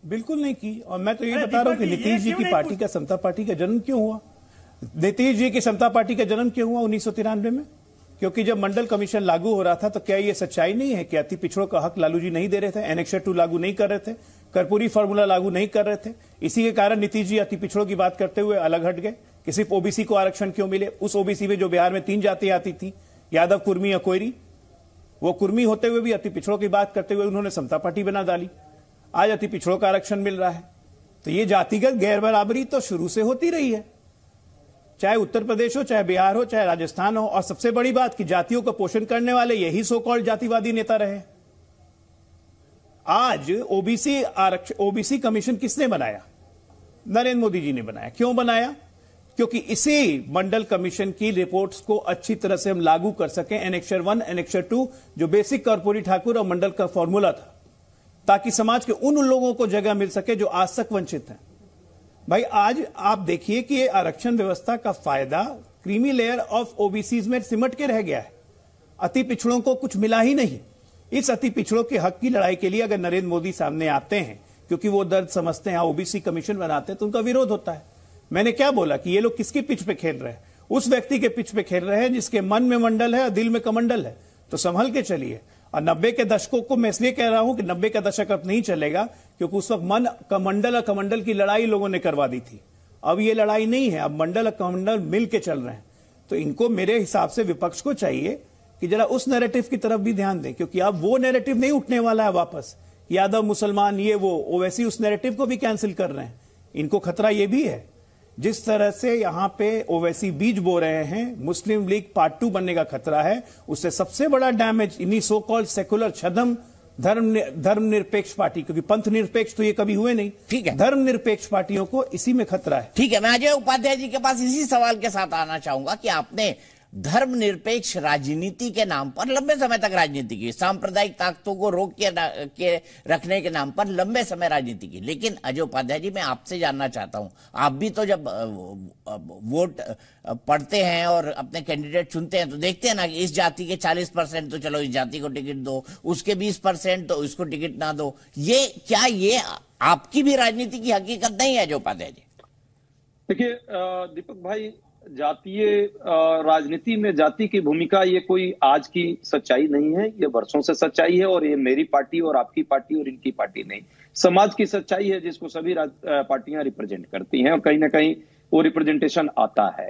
बिल्कुल नहीं की। और मैं तो ये बता रहा हूं कि नीतीश जी की पार्टी का, समता पार्टी का जन्म क्यों हुआ? नीतीश जी की समता पार्टी का जन्म क्यों हुआ 1993 में? क्योंकि जब मंडल कमीशन लागू हो रहा था तो क्या ये सच्चाई नहीं है कि अति पिछड़ों का हक लालू जी नहीं दे रहे थे, एनेक्सर 2 लागू नहीं कर रहे थे, कर्पूरी फार्मूला लागू नहीं कर रहे थे? इसी के कारण नीतीश जी अति पिछड़ों की बात करते हुए अलग हट गए कि सिर्फ ओबीसी को आरक्षण क्यों मिले। उस ओबीसी में जो बिहार में 3 जाति आती थी, यादव, कुर्मी या कोयरी, वो कुर्मी होते हुए भी अति पिछड़ों की बात करते हुए उन्होंने समता पार्टी बना डाली। आज अति पिछड़ों का आरक्षण मिल रहा है। तो ये जातिगत गैर बराबरी तो शुरू से होती रही है, चाहे उत्तर प्रदेश हो, चाहे बिहार हो, चाहे राजस्थान हो। और सबसे बड़ी बात कि जातियों का पोषण करने वाले यही सो कॉल्ड जातिवादी नेता रहे। आज ओबीसी कमीशन किसने बनाया? नरेंद्र मोदी जी ने बनाया। क्यों बनाया? क्योंकि इसी मंडल कमीशन की रिपोर्ट्स को अच्छी तरह से हम लागू कर सकें, एनेक्सर 1, एनेक्सर 2, जो बेसिक कर्पूरी ठाकुर और मंडल का फॉर्मूला था, ताकि समाज के उन लोगों को जगह मिल सके जो आज तक वंचित हैं। भाई आज आप देखिए कि ये आरक्षण व्यवस्था का फायदा क्रीमी लेयर ऑफ ओबीसीज में सिमट के रह गया है। अति पिछड़ों को कुछ मिला ही नहीं। इस अति पिछड़ों के हक की लड़ाई के लिए अगर नरेंद्र मोदी सामने आते हैं, क्योंकि वो दर्द समझते हैं, ओबीसी कमीशन बनाते हैं, तो उनका विरोध होता है। मैंने क्या बोला कि ये लोग किसकी पिच पे खेल रहे हैं? उस व्यक्ति के पिच पे खेल रहे हैं जिसके मन में मंडल है और दिल में कमंडल है। तो संभल के चलिए। और 90 के दशकों को मैं इसलिए कह रहा हूं कि 90 का दशक अब नहीं चलेगा, क्योंकि उस वक्त मन कमंडल और कमंडल की लड़ाई लोगों ने करवा दी थी। अब ये लड़ाई नहीं है, अब मंडल और कमंडल मिल के चल रहे हैं। तो इनको मेरे हिसाब से विपक्ष को चाहिए कि जरा उस नैरेटिव की तरफ भी ध्यान दें, क्योंकि अब वो नैरेटिव नहीं उठने वाला है वापस। यादव, मुसलमान, ये वो ओवैसी उस नैरेटिव को भी कैंसिल कर रहे हैं। इनको खतरा ये भी है, जिस तरह से यहां पे ओवैसी बीज बो रहे हैं, मुस्लिम लीग पार्ट 2 बनने का खतरा है। उससे सबसे बड़ा डैमेज इन्हीं सो कॉल्ड सेकुलर छदम धर्मनिरपेक्ष पार्टी, क्योंकि पंथ निरपेक्ष तो ये कभी हुए नहीं, ठीक है, धर्मनिरपेक्ष पार्टियों को इसी में खतरा है। ठीक है, मैं अजय उपाध्याय जी के पास इसी सवाल के साथ आना चाहूंगा कि आपने धर्मनिरपेक्ष राजनीति के नाम पर लंबे समय तक राजनीति की, सांप्रदायिक ताकतों को रोक के रखने के नाम पर लंबे समय राजनीति की। लेकिन अजय उपाध्याय जी, मैं आपसे जानना चाहता हूं, आप भी तो जब वोट पढ़ते हैं और अपने कैंडिडेट चुनते हैं तो देखते हैं ना कि इस जाति के 40% तो चलो इस जाति को टिकट दो, उसके 20% तो इसको टिकट ना दो। ये क्या ये आपकी भी राजनीति की हकीकत नहीं है अजय उपाध्याय जी? देखिए दीपक भाई, जातीय राजनीति में जाति की भूमिका ये कोई आज की सच्चाई नहीं है, ये वर्षों से सच्चाई है। और ये मेरी पार्टी और आपकी पार्टी और इनकी पार्टी नहीं, समाज की सच्चाई है जिसको सभी पार्टियां रिप्रेजेंट करती हैं और कहीं ना कहीं वो रिप्रेजेंटेशन आता है।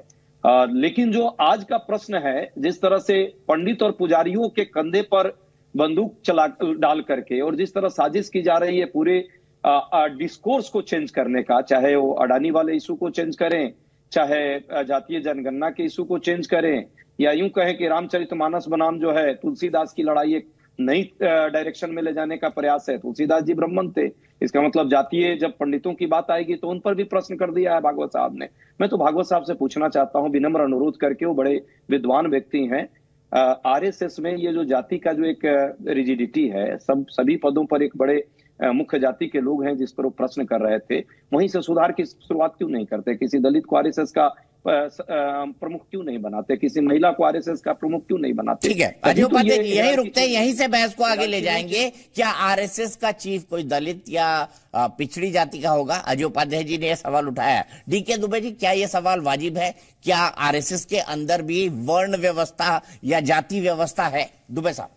लेकिन जो आज का प्रश्न है, जिस तरह से पंडित और पुजारियों के कंधे पर बंदूक चला डाल करके और जिस तरह साजिश की जा रही है पूरे डिस्कोर्स को चेंज करने का, चाहे वो अडानी वाले इशू को चेंज करें, चाहे जातीय जनगणना के इशू को चेंज करें, या यूं कहें कि रामचरितमानस बनाम जो है तुलसीदास की लड़ाई एक नई डायरेक्शन में ले जाने का प्रयास है। तुलसीदास जी ब्राह्मण थे, इसका मतलब जातीय जब पंडितों की बात आएगी तो उन पर भी प्रश्न कर दिया है भागवत साहब ने। मैं तो भागवत साहब से पूछना चाहता हूं, विनम्र अनुरोध करके, वो बड़े विद्वान व्यक्ति हैं, आरएसएस में ये जो जाति का जो एक रिजिडिटी है, सभी पदों पर एक बड़े मुख्य जाति के लोग हैं जिस पर वो प्रश्न कर रहे थे, वहीं से सुधार की शुरुआत क्यों नहीं करते? किसी दलित को आरएसएस का प्रमुख क्यों नहीं बनाते? किसी महिला को आरएसएस का प्रमुख क्यों नहीं बनाते? ठीक है अजय उपाध्याय जी, यही रुकते हैं, यहीं से बहस को आगे ले जाएंगे। क्या आरएसएस का चीफ कोई दलित या पिछड़ी जाति का होगा? अजय उपाध्याय जी ने यह सवाल उठाया। डीके दुबे जी, क्या यह सवाल वाजिब है? क्या आरएसएस के अंदर भी वर्ण व्यवस्था या जाति व्यवस्था है? दुबे साहब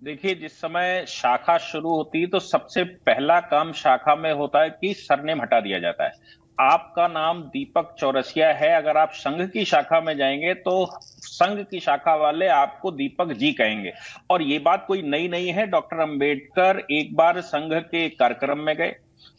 देखिए, जिस समय शाखा शुरू होती है तो सबसे पहला काम शाखा में होता है कि सरनेम हटा दिया जाता है। आपका नाम दीपक चौरसिया है, अगर आप संघ की शाखा में जाएंगे तो संघ की शाखा वाले आपको दीपक जी कहेंगे। और ये बात कोई नई नहीं है। डॉक्टर अंबेडकर एक बार संघ के कार्यक्रम में गए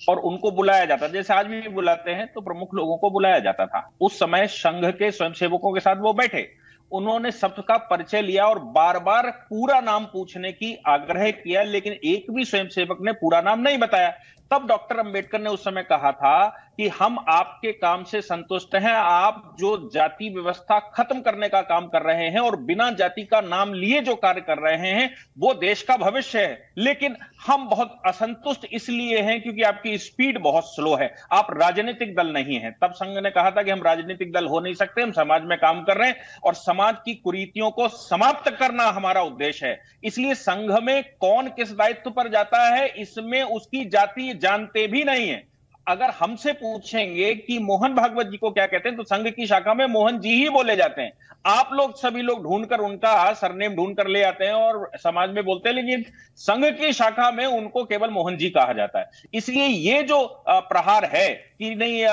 और उनको बुलाया जाता, जैसे आज भी बुलाते हैं तो प्रमुख लोगों को बुलाया जाता था। उस समय संघ के स्वयंसेवकों के साथ वो बैठे, उन्होंने सबका परिचय लिया और बार बार पूरा नाम पूछने की आग्रह किया, लेकिन एक भी स्वयंसेवक ने पूरा नाम नहीं बताया। तब डॉक्टर अंबेडकर ने उस समय कहा था कि हम आपके काम से संतुष्ट हैं, आप जो जाति व्यवस्था खत्म करने का काम कर रहे हैं और बिना जाति का नाम लिए जो कार्य कर रहे हैं वो देश का भविष्य है, लेकिन हम बहुत असंतुष्ट इसलिए हैं क्योंकि आपकी स्पीड बहुत स्लो है, आप राजनीतिक दल नहीं हैं। तब संघ ने कहा था कि हम राजनीतिक दल हो नहीं सकते, हम समाज में काम कर रहे हैं और समाज की कुरीतियों को समाप्त करना हमारा उद्देश्य है। इसलिए संघ में कौन किस दायित्व पर जाता है इसमें उसकी जाति जानते भी नहीं है। अगर हमसे पूछेंगे कि मोहन भागवत जी को क्या कहते हैं तो संघ की शाखा में मोहन जी ही बोले जाते हैं। आप लोग सभी लोग ढूंढकर उनका सरनेम ढूंढ कर ले आते हैं और समाज में बोलते हैं, लेकिन संघ की शाखा में उनको केवल मोहन जी कहा जाता है। इसलिए ये जो प्रहार है कि नहीं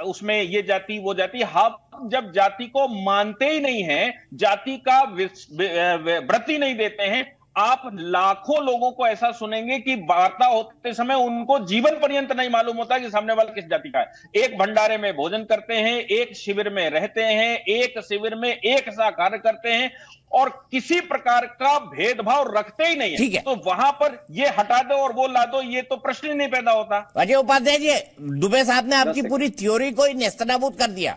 उसमें ये जाति वो जाति, हम जब जाति को मानते ही नहीं है, जाति का व्रत ही नहीं देते हैं, आप लाखों लोगों को ऐसा सुनेंगे कि वार्ता होते समय उनको जीवन पर्यंत नहीं मालूम होता कि सामने वाला किस जाति का है। एक भंडारे में भोजन करते हैं, एक शिविर में रहते हैं, एक शिविर में एक सा कार्य करते हैं और किसी प्रकार का भेदभाव रखते ही नहीं है। ठीक है, तो वहां पर ये हटा दो और वो ला दो, ये तो प्रश्न ही नहीं पैदा होता। अजय उपाध्याय जी, दुबे साहब ने आपकी पूरी थ्योरी को नेस्तनाबूद कर दिया।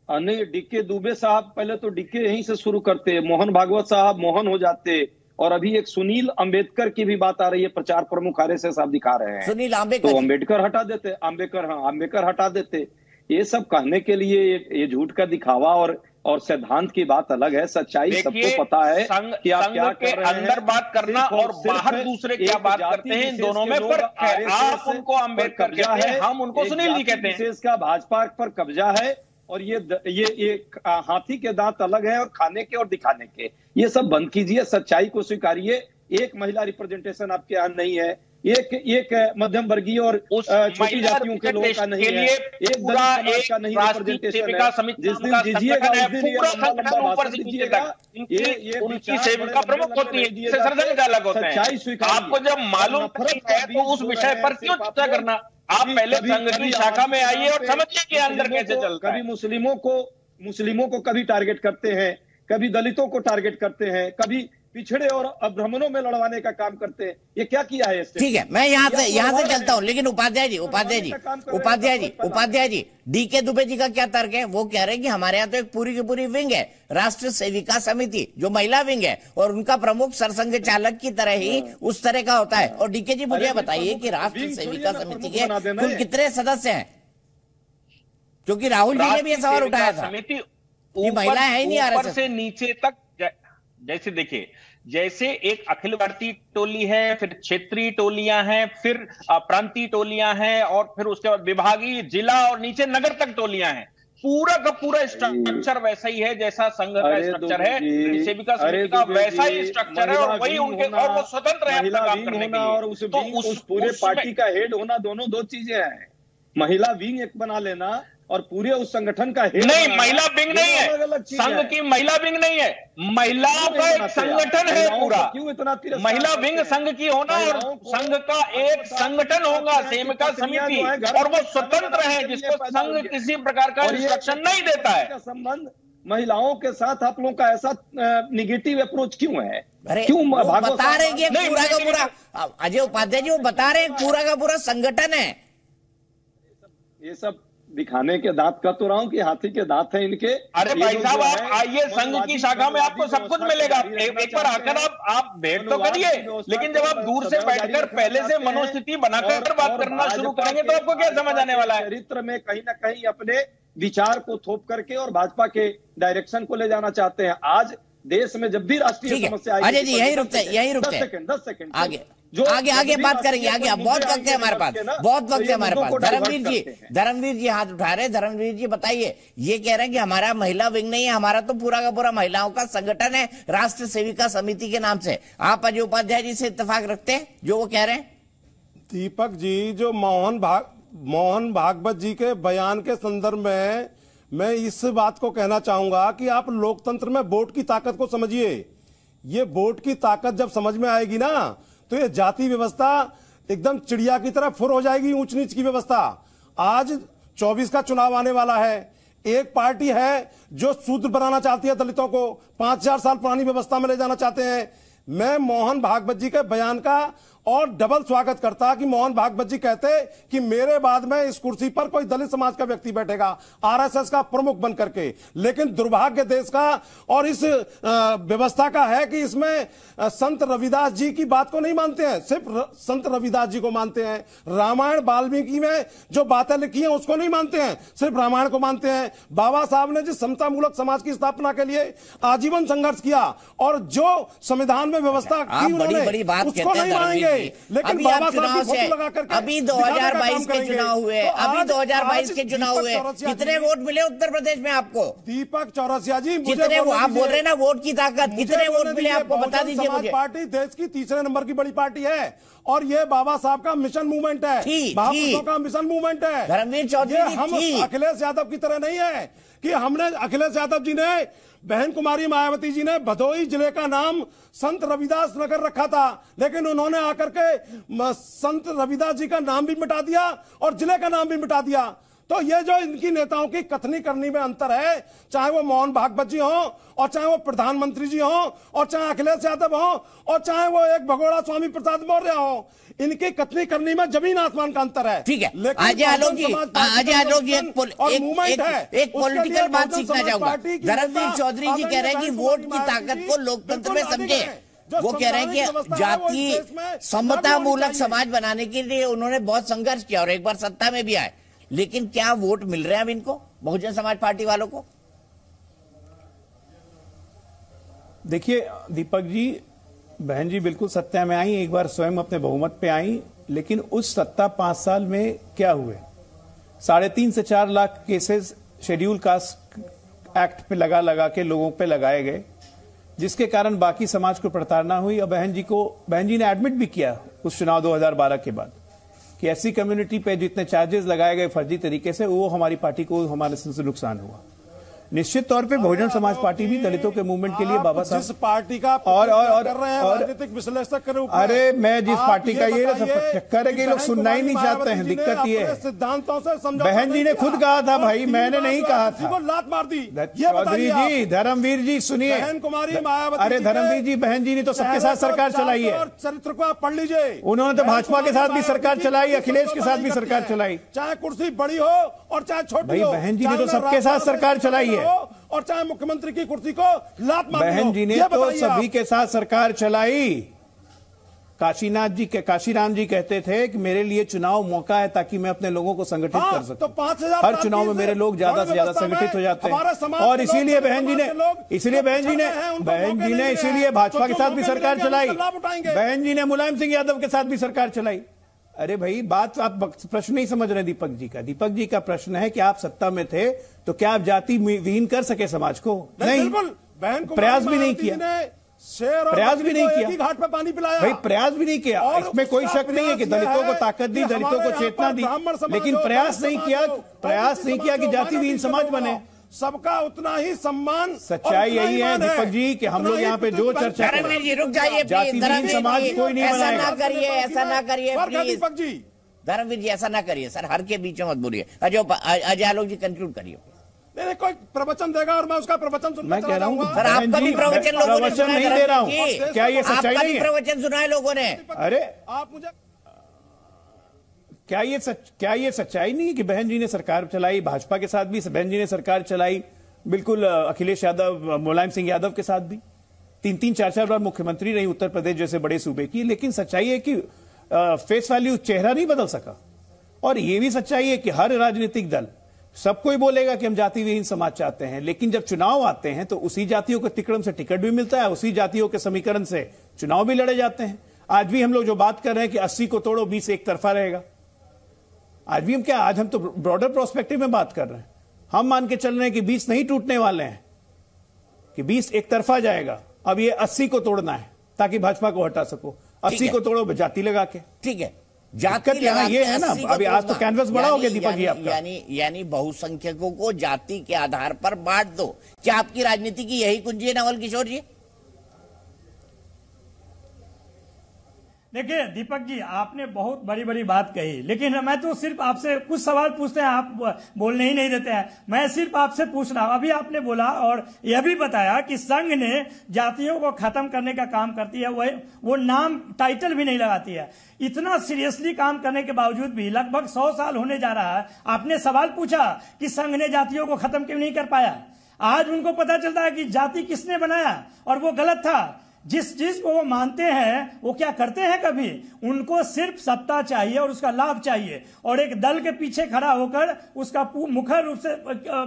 नहीं, डीके दुबे साहब पहले तो डीके यहीं से शुरू करते, मोहन भागवत साहब मोहन हो जाते, और अभी एक सुनील अंबेडकर की भी बात आ रही है, प्रचार प्रमुख आरएसएस आप दिखा रहे हैं। सुनील अंबेडकर तो अंबेडकर हटा देते, अंबेडकर हटा देते। ये सब कहने के लिए ये झूठ का दिखावा और सिद्धांत की बात अलग है, सच्चाई सबको पता है कि आप क्या कर रहे हैं। अंदर बात करना और बाहर दूसरे क्या बात करते हैं, इन दोनों में फर्क है। आप उनको अंबेडकर कहते हैं, हम उनको सुनील जी कहते हैं। विशेष का भाजपा पर कब्जा है और ये हाथी के दांत अलग है और खाने के और दिखाने के। ये सब बंद कीजिए, सच्चाई को स्वीकारिए। एक महिला रिप्रेजेंटेशन आपके यहाँ नहीं है, एक मध्यम वर्गीय और छोटी जातियों के लोगों का नहीं है, एक दलित का नहीं रिप्रेजेंटेशन है। जिस दिन दीजिएगा उस दिन ये लंबा भाषण दीजिएगा, ये उनकी सेविका प्रमुख होती है, सच्चाई स्वीकार। आपको जब मालूम है तो उस विषय पर क्यों चर्चा करना? आप पहले संघ की शाखा में आइए और समझिए कि अंदर कैसे चलता है। कभी मुस्लिमों को कभी टारगेट करते हैं, कभी दलितों को टारगेट करते हैं, कभी पिछड़े और अब्राह्मणों में लड़वाने का काम करते हैं। ये क्या किया है इससे? ठीक है, मैं यहाँ से चलता हूँ, लेकिन उपाध्याय जी डीके दुबे जी का क्या तर्क है? वो कह रहे हैं कि हमारे यहाँ तो एक पूरी की पूरी विंग है, राष्ट्र सेविका समिति, जो महिला विंग है, और उनका प्रमुख सरसंघ चालक की तरह ही उस तरह का होता है। और डीके जी मुझे बताइए कि राष्ट्र सेविका समिति के कुल कितने सदस्य हैं? क्योंकि राहुल जी ने भी ये सवाल उठाया था कि महिला है ही नहीं आरएसएस से नीचे तक। जैसे देखिए, जैसे एक अखिल भारतीय टोली है, फिर क्षेत्रीय टोलियां हैं, फिर प्रांतीय टोलियां हैं, और फिर उसके बाद विभागीय, जिला और नीचे नगर तक टोलियां हैं। पूरा का पूरा स्ट्रक्चर वैसा ही है जैसा संघ का स्ट्रक्चर है, सेविका समिति का वैसा ही स्ट्रक्चर है, और वही उनके, और वो स्वतंत्र है अपना काम करने के लिए। और उस पूरे पार्टी का हेड होना, दोनों दो चीजें हैं। महिला विंग एक बना लेना और पूरे उस संगठन का हेड नहीं, महिला विंग नहीं है, संघ की महिला विंग नहीं है, महिलाओं का एक संगठन है पूरा। क्यों इतना महिला विंग संघ की होना, और संघ का एक संगठन होगा सेविका समिति, और वो स्वतंत्र है, जिसको संघ किसी प्रकार का इंस्ट्रक्शन नहीं देता है। संबंध महिलाओं के साथ आप लोगों का ऐसा निगेटिव अप्रोच क्यों है? क्यों बता रहे हैं पूरा का पूरा? अजय उपाध्याय जी वो बता रहे हैं पूरा का पूरा संगठन है। ये सब दिखाने के दांत का तो रहा हूं कि हाथी के दांत हैं इनके। अरे भाई साहब, आप आइए संघ की शाखा में, आपको सब कुछ मिलेगा। एक बार आकर आप भेंट तो करिए, लेकिन जब आप दूर से बैठकर पहले से मनोस्थिति बनाकर बात करना शुरू करेंगे तो आपको क्या समझ आने वाला है? चरित्र में कहीं ना कहीं अपने विचार को थोप करके और भाजपा के डायरेक्शन को ले जाना चाहते हैं। आज देश में जब भी राष्ट्रीय समस्या आएगी, अजय जी यही रुकते हैं 10 सेकंड आगे बात करेंगे। आगे बहुत वक्त है हमारे पास, बहुत वक्त है हमारे पास। धर्मवीर जी हाथ उठा रहे। धर्मवीर जी बताइए, ये कह रहे हैं कि हमारा महिला विंग नहीं है, हमारा तो पूरा का पूरा महिलाओं का संगठन है, राष्ट्र सेविका समिति के नाम से। आप अजय उपाध्याय जी से इत्तेफाक रखते हैं जो वो कह रहे हैं? दीपक जी, जो मोहन भागवत जी के बयान के संदर्भ में मैं इस बात को कहना चाहूंगा कि आप लोकतंत्र में वोट की ताकत को समझिए। ये वोट की ताकत जब समझ में आएगी ना, तो ये जाति व्यवस्था एकदम चिड़िया की तरह फुर हो जाएगी, ऊंच नीच की व्यवस्था। आज 24 का चुनाव आने वाला है, एक पार्टी है जो शूद्र बनाना चाहती है दलितों को, 5000 साल पुरानी व्यवस्था में ले जाना चाहते हैं। मैं मोहन भागवत जी के बयान का और डबल स्वागत करता कि मोहन भागवत जी कहते कि मेरे बाद में इस कुर्सी पर कोई दलित समाज का व्यक्ति बैठेगा, आरएसएस का प्रमुख बन करके। लेकिन दुर्भाग्य देश का और इस व्यवस्था का है कि इसमें संत रविदास जी की बात को नहीं मानते हैं, सिर्फ संत रविदास जी को मानते हैं। रामायण वाल्मीकि में जो बातें लिखी हैं उसको नहीं मानते हैं, सिर्फ रामायण को मानते हैं। बाबा साहब ने जिस समतामूलक समाज की स्थापना के लिए आजीवन संघर्ष किया और जो संविधान में व्यवस्था की उन्होंने, उसको नहीं मानेंगे। लेकिन बाबा साहब की फोटो लगा करके अभी 2022 के चुनाव हुए, अभी 2022 के चुनाव हुए, कितने वोट मिले उत्तर प्रदेश में आपको? दीपक चौरसिया जी, कितने आप बोल रहे हैं ना वोट की ताकत, कितने वोट मिले आपको बता दीजिए मुझे। पार्टी देश की तीसरे नंबर की बड़ी पार्टी है और ये बाबा साहब का मिशन मूवमेंट है, महापुरुषों का मिशन मूवमेंट है। धर्मवीर चौधरी, हम अखिलेश यादव की तरह नहीं है कि हमने, अखिलेश यादव जी ने, बहन कुमारी मायावती जी ने भदोही जिले का नाम संत रविदास नगर रखा था, लेकिन उन्होंने आकर के संत रविदास जी का नाम भी मिटा दिया और जिले का नाम भी मिटा दिया। तो ये जो इनकी नेताओं की कथनी करनी में अंतर है, चाहे वो मोहन भागवत जी हो और चाहे वो प्रधानमंत्री जी हो और चाहे अखिलेश यादव हो और चाहे वो एक भगोड़ा स्वामी प्रसाद मौर्य हो, इनकी कथनी करनी में जमीन आसमान का अंतर है। ठीक है, अजय आलोक जी एक पॉलिटिकल बात सीखना चाहूंगा। धर्मवीर चौधरी जी कह रहे हैं कि वोट की ताकत को लोकतंत्र में समझे। वो कह रहे हैं कि जाति समता मूलक समाज बनाने के लिए उन्होंने बहुत संघर्ष किया और एक बार सत्ता में भी आए, लेकिन क्या वोट मिल रहे हैं अब इनको, बहुजन समाज पार्टी वालों को? देखिए दीपक जी, बहन जी बिल्कुल सत्ता में आई, एक बार स्वयं अपने बहुमत पे आई, लेकिन उस सत्ता 5 साल में क्या हुए? 3.5 से 4 lakh cases schedule caste act पे लगा के लोगों पे लगाए गए, जिसके कारण बाकी समाज को प्रताड़ना हुई। और बहन जी ने एडमिट भी किया उस चुनाव 2012 के बाद कि ऐसी कम्युनिटी पे जितने चार्जेस लगाए गए फर्जी तरीके से, वो हमारी पार्टी को, हमारे से नुकसान हुआ। निश्चित तौर पे बहुजन समाज पार्टी भी दलितों के मूवमेंट के लिए बाबा साहब जिस पार्टी का और कर रहे हैं राजनीतिक विश्लेषक के रूप में, अरे मैं जिस पार्टी का ये बताइए चक्कर है कि लोग सुनना ही नहीं चाहते हैं। दिक्कत ये है, सिद्धांतों से समझौता बहन जी ने खुद कहा था भाई, मैंने नहीं कहा था। वो लात मार दी। चौधरी जी, धर्मवीर जी सुनिए, बहन कुमारी मायावती, अरे धर्मवीर जी, बहन जी ने तो सबके साथ सरकार चलाई है। चरित्र को आप पढ़ लीजिए। उन्होंने तो भाजपा के साथ भी सरकार चलाई, अखिलेश के साथ भी सरकार चलाई, चाहे कुर्सी बड़ी हो और चाहे छोटी हो। बहन जी ने तो सबके साथ सरकार चलाई है, और चाहे मुख्यमंत्री की कुर्सी को लात मार। बहन जी ने तो सभी के साथ सरकार चलाई। काशीराम जी कहते थे कि मेरे लिए चुनाव मौका है ताकि मैं अपने लोगों को संगठित कर सकूं। तो 5000 हर चुनाव में मेरे लोग ज्यादा से ज्यादा संगठित हो जाते हैं, और इसीलिए बहन जी ने इसीलिए भाजपा के साथ भी सरकार चलाई। बहन जी ने मुलायम सिंह यादव के साथ भी सरकार चलाई। अरे भाई, बात आप प्रश्न नहीं समझ रहे दीपक जी का। दीपक जी का प्रश्न है कि आप सत्ता में थे तो क्या आप जाति विहीन कर सके समाज को? नहीं, प्रयास भी नहीं किया, प्रयास भी नहीं किया, घाट पे पानी पिलाया भाई, प्रयास भी नहीं किया। इसमें कोई शक नहीं है कि दलितों को ताकत दी, दलितों को चेतना दी, लेकिन प्रयास नहीं किया कि जाति विहीन समाज बने। सबका उतना ही सम्मान। सच्चाई यही है दीपक जी कि हम लोग यहाँ पे जो चर्चा कर रहे हैं, रुक जाइए, जाति विहीन समाज कोई नहीं बनाएगा। ऐसा ना करिए दीपक जी, धर्मवीर जी, ऐसा ना करिए सर, हर के बीच में मत बोलिए। अजय आलोक जी कंक्लूड करिए। नहीं, कोई प्रवचन देगा और मैं उसका प्रवचन सुनना मैं कह रहा हूँ सर, आपका भी प्रवचन लोगों ने सुना, नहीं दे रहा हूँ। क्या ये सच्चाई नहीं है? प्रवचन सुनाए लोगों ने। अरे आप मुझे, क्या ये सच्चाई नहीं है कि बहन जी ने सरकार चलाई, भाजपा के साथ भी बहन जी ने सरकार चलाई, बिल्कुल अखिलेश यादव, मुलायम सिंह यादव के साथ भी 3-3, 4-4 बार मुख्यमंत्री रही उत्तर प्रदेश जैसे बड़े सूबे की। लेकिन सच्चाई है कि फेस वैल्यू, चेहरा नहीं बदल सका। और ये भी सच्चाई है कि हर राजनीतिक दल सब कोई बोलेगा कि हम जाति विहीन समाज चाहते हैं, लेकिन जब चुनाव आते हैं तो उसी जातियों के तिकड़म से टिकट भी मिलता है, उसी जातियों के समीकरण से चुनाव भी लड़े जाते हैं। आज भी हम लोग जो बात कर रहे हैं कि 80 को तोड़ो 20 एक तरफा रहेगा, आज भी आज हम तो ब्रॉडर प्रोस्पेक्टिव में बात कर रहे हैं। हम मान के चल रहे हैं कि 20 नहीं टूटने वाले हैं, कि 20 एक तरफा जाएगा। अब ये 80 को तोड़ना है ताकि भाजपा को हटा सको। 80 को तोड़ो जाति लगा के। ठीक है, दिक्कत यहाँ ये है ना, अभी आज तो कैनवस बड़ा हो गया दीपक जी आपका। यानी बहुसंख्यकों को जाति के आधार पर बांट दो। क्या आपकी राजनीति की यही कुंजी है नवल किशोर जी? देखिए दीपक जी, आपने बहुत बड़ी बड़ी बात कही, लेकिन मैं तो सिर्फ आपसे कुछ सवाल पूछते हैं, आप बोलने ही नहीं देते हैं। मैं सिर्फ आपसे पूछ रहा हूं, अभी आपने बोला और यह भी बताया कि संघ ने जातियों को खत्म करने का काम करती है, वो नाम टाइटल भी नहीं लगाती है। इतना सीरियसली काम करने के बावजूद भी लगभग 100 साल होने जा रहा है। आपने सवाल पूछा कि संघ ने जातियों को खत्म क्यों नहीं कर पाया। आज उनको पता चलता है कि जाति किसने बनाया और वो गलत था। जिस चीज को वो मानते हैं वो क्या करते हैं, कभी उनको सिर्फ सत्ता चाहिए और उसका लाभ चाहिए, और एक दल के पीछे खड़ा होकर उसका मुखर रूप से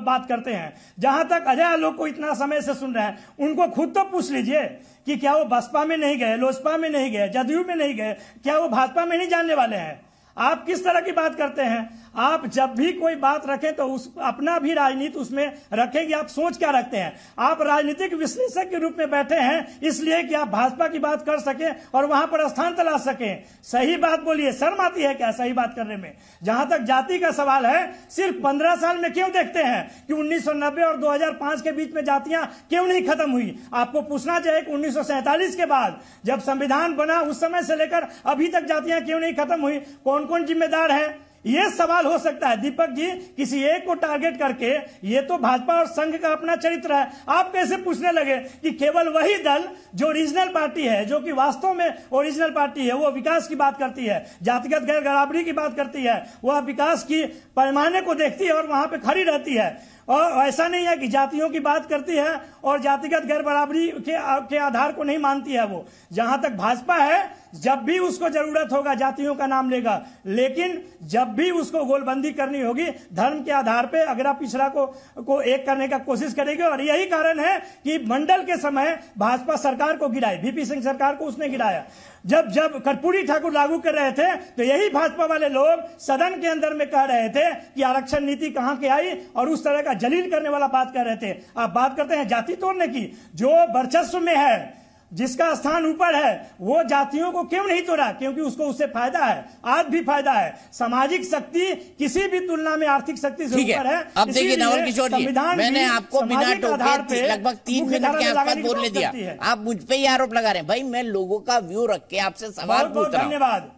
बात करते हैं। जहां तक अजय आलोक को इतना समय से सुन रहे हैं, उनको खुद तो पूछ लीजिए कि क्या वो बसपा में नहीं गए, लोजपा में नहीं गए, जदयू में नहीं गए, क्या वो भाजपा में नहीं जानने वाले हैं? आप किस तरह की बात करते हैं? आप जब भी कोई बात रखें तो उस अपना भी राजनीति उसमें रखेंगे। आप सोच क्या रखते हैं? आप राजनीतिक विश्लेषक के रूप में बैठे हैं इसलिए कि आप भाजपा की बात कर सकें और वहां पर स्थान तलाश सकें। सही बात बोलिए, शर्म आती है क्या सही बात करने में? जहां तक जाति का सवाल है, सिर्फ 15 साल में क्यों देखते हैं कि 1990 और 2005 के बीच में जातियां क्यों नहीं खत्म हुई? आपको पूछना चाहिए कि 1947 के बाद जब संविधान बना उस समय से लेकर अभी तक जातियां क्यों नहीं खत्म हुई? कौन कौन जिम्मेदार है? ये सवाल हो सकता है दीपक जी, किसी एक को टारगेट करके। ये तो भाजपा और संघ का अपना चरित्र है। आप कैसे पूछने लगे कि केवल वही दल जो ओरिजिनल पार्टी है, जो कि वास्तव में ओरिजिनल पार्टी है, वो विकास की बात करती है, जातिगत गैर बराबरी की बात करती है, वह विकास की पैमाने को देखती है और वहां पे खड़ी रहती है। और ऐसा नहीं है कि जातियों की बात करती है और जातिगत गैर बराबरी के आधार को नहीं मानती है। वो जहां तक भाजपा है, जब भी उसको जरूरत होगा जातियों का नाम लेगा, लेकिन जब भी उसको गोलबंदी करनी होगी धर्म के आधार पे अगरा पिछड़ा को एक करने का कोशिश करेगी। और यही कारण है कि मंडल के समय भाजपा सरकार को गिराई, वीपी सिंह सरकार को उसने गिराया। जब कर्पूरी ठाकुर लागू कर रहे थे तो यही भाजपा वाले लोग सदन के अंदर में कह रहे थे कि आरक्षण नीति कहां के आई, और उस तरह का जलील करने वाला बात कर रहे थे। आप बात करते हैं जाति तोड़ने की। जो वर्चस्व में है जिसका स्थान ऊपर है वो जातियों को क्यों नहीं तोड़ा? क्योंकि उसको उससे फायदा है, आज भी फायदा है। सामाजिक शक्ति किसी भी तुलना में आर्थिक शक्ति से ऊपर है। अब देखिए नवल किशोर जी, मैंने आपको बिना टोके लगभग 3 मिनट के आसपास बोलने दिया, आप मुझ पे ही आरोप लगा रहे हैं। भाई मैं लोगों का व्यू रख के आपसे सवाल पूछ रहा हूं। धन्यवाद,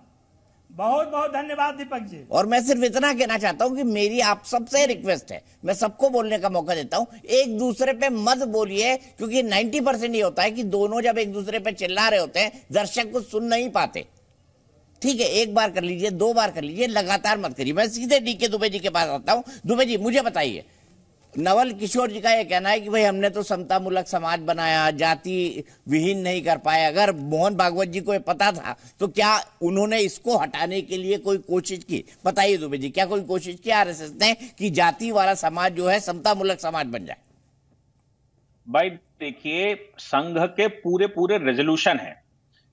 बहुत बहुत धन्यवाद दीपक जी। और मैं सिर्फ इतना कहना चाहता हूं कि मेरी आप सबसे रिक्वेस्ट है, मैं सबको बोलने का मौका देता हूं, एक दूसरे पे मत बोलिए, क्योंकि 90% ये होता है कि दोनों जब एक दूसरे पे चिल्ला रहे होते हैं दर्शक कुछ सुन नहीं पाते। ठीक है, एक बार कर लीजिए, 2 बार कर लीजिए, लगातार मत करिए। मैं सीधे डीके दुबे जी के पास आता हूं। दुबे जी मुझे बताइए, नवल किशोर जी का यह कहना है कि भाई हमने तो समतामूलक समाज बनाया, जाति विहीन नहीं कर पाए। अगर मोहन भागवत जी को ये पता था तो क्या उन्होंने इसको हटाने के लिए कोई कोशिश की? बताइए दुबे जी, क्या कोई कोशिश की आरएसएस ने कि जाति वाला समाज जो है समतामूलक समाज बन जाए? भाई देखिए, संघ के पूरे रेजोल्यूशन है,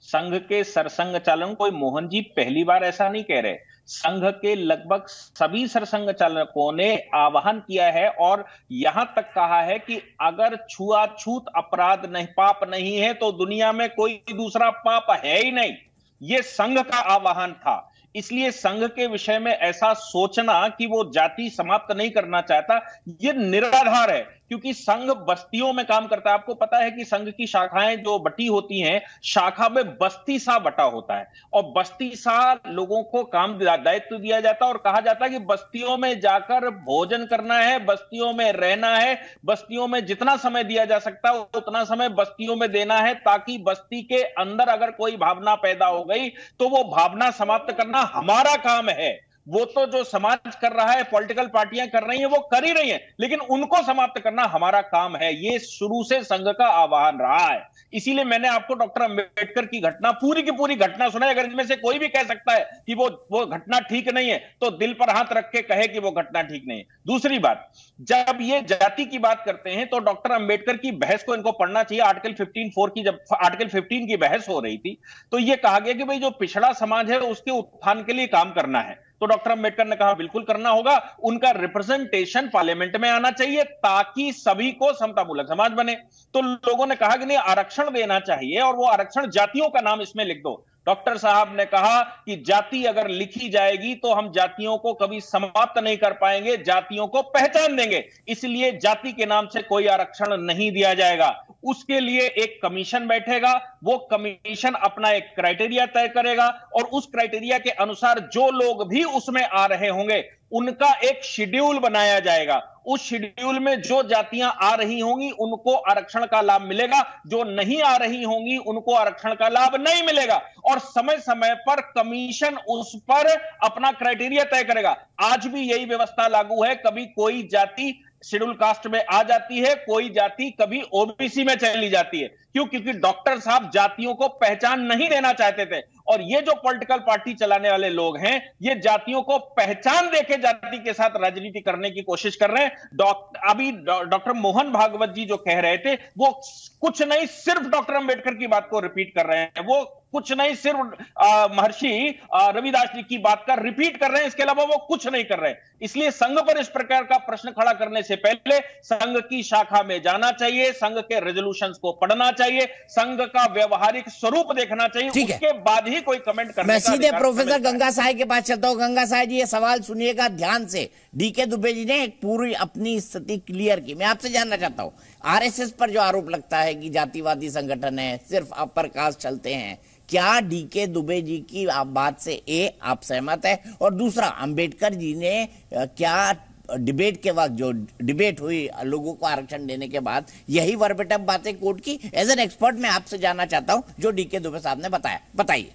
संघ के सरसंघ चालकों, कोई मोहन जी पहली बार ऐसा नहीं कह रहे, संघ के लगभग सभी सरसंघ चालकों ने आह्वान किया है और यहां तक कहा है कि अगर छुआछूत अपराध नहीं, पाप नहीं है तो दुनिया में कोई दूसरा पाप है ही नहीं। ये संघ का आह्वान था। इसलिए संघ के विषय में ऐसा सोचना कि वो जाति समाप्त नहीं करना चाहता, ये निराधार है, क्योंकि संघ बस्तियों में काम करता है। आपको पता है कि संघ की शाखाएं जो बटी होती हैं, शाखा में बस्ती सा बटा होता है और बस्ती सा लोगों को काम दायित्व दिया जाता है और कहा जाता है कि बस्तियों में जाकर भोजन करना है, बस्तियों में रहना है, बस्तियों में जितना समय दिया जा सकता है उतना समय बस्तियों में देना है, ताकि बस्ती के अंदर अगर कोई भावना पैदा हो गई तो वो भावना समाप्त करना हमारा काम है। वो तो जो समाज कर रहा है, पॉलिटिकल पार्टियां कर रही हैं, वो कर ही रही हैं, लेकिन उनको समाप्त करना हमारा काम है। ये शुरू से संघ का आह्वान रहा है। इसीलिए मैंने आपको डॉक्टर अंबेडकर की घटना, पूरी की पूरी घटना सुनाई। अगर इनमें से कोई भी कह सकता है कि वो घटना ठीक नहीं है तो दिल पर हाथ रख के कहे कि वो घटना ठीक नहीं है। दूसरी बात, जब ये जाति की बात करते हैं तो डॉक्टर अंबेडकर की बहस को इनको पढ़ना चाहिए। आर्टिकल 15(4) की, जब आर्टिकल 15 की बहस हो रही थी तो ये कहा गया कि भाई जो पिछड़ा समाज है उसके उत्थान के लिए काम करना है। तो डॉक्टर अंबेडकर ने कहा बिल्कुल करना होगा, उनका रिप्रेजेंटेशन पार्लियामेंट में आना चाहिए ताकि सभी को समतामूलक समाज बने। तो लोगों ने कहा कि नहीं, आरक्षण देना चाहिए और वो आरक्षण जातियों का नाम इसमें लिख दो। डॉक्टर साहब ने कहा कि जाति अगर लिखी जाएगी तो हम जातियों को कभी समाप्त नहीं कर पाएंगे, जातियों को पहचान देंगे, इसलिए जाति के नाम से कोई आरक्षण नहीं दिया जाएगा। उसके लिए एक कमीशन बैठेगा, वो कमीशन अपना एक क्राइटेरिया तय करेगा और उस क्राइटेरिया के अनुसार जो लोग भी उसमें आ रहे होंगे उनका एक शेड्यूल बनाया जाएगा। उस शेड्यूल में जो जातियां आ रही होंगी उनको आरक्षण का लाभ मिलेगा, जो नहीं आ रही होंगी उनको आरक्षण का लाभ नहीं मिलेगा और समय समय पर कमीशन उस पर अपना क्राइटेरिया तय करेगा। आज भी यही व्यवस्था लागू है। कभी कोई जाति शेड्यूल कास्ट में आ जाती है, कोई जाति कभी ओबीसी में चली जाती है। क्यों? क्योंकि डॉक्टर साहब जातियों को पहचान नहीं देना चाहते थे और ये जो पॉलिटिकल पार्टी चलाने वाले लोग हैं ये जातियों को पहचान देके जाति के साथ राजनीति करने की कोशिश कर रहे हैं। अभी डॉक्टर मोहन भागवत जी जो कह रहे थे वो कुछ नहीं, सिर्फ डॉक्टर अंबेडकर की बात को रिपीट कर रहे हैं। वो कुछ नहीं, सिर्फ महर्षि रविदास जी की बात का रिपीट कर रहे हैं, इसके अलावा वो कुछ नहीं कर रहे हैं। इसलिए संघ पर इस प्रकार का प्रश्न खड़ा करने से पहले संघ की शाखा में जाना चाहिए, संघ के रेजोल्यूशंस को पढ़ना चाहिए, संघ का व्यवहारिक स्वरूप देखना चाहिए, उसके बाद ही कोई कमेंट करने मैं सीधे प्रोफेसर गंगा साय के पास चलता हूं। गंगा साय जी, ये सवाल सुनिएगा ध्यान से। डीके दुबे जी ने एक पूरी अपनी स्थिति क्लियर की। मैं आपसे जानना चाहता हूं, आरएसएस पर जो आरोप लगता है कि जातिवादी संगठन है, सिर्फ अपर कास्ट चलते हैं, क्या डीके दुबे जी की आप बात से आप सहमत है? और दूसरा, अंबेडकर जी ने क्या डिबेट के वक्त जो डिबेट हुई लोगों को आरक्षण देने के बाद यही वर्बेटम बातें कोर्ट की? एज एन एक्सपर्ट मैं आपसे जानना चाहता हूं जो डीके दुबे साहब ने बताया, बताइए।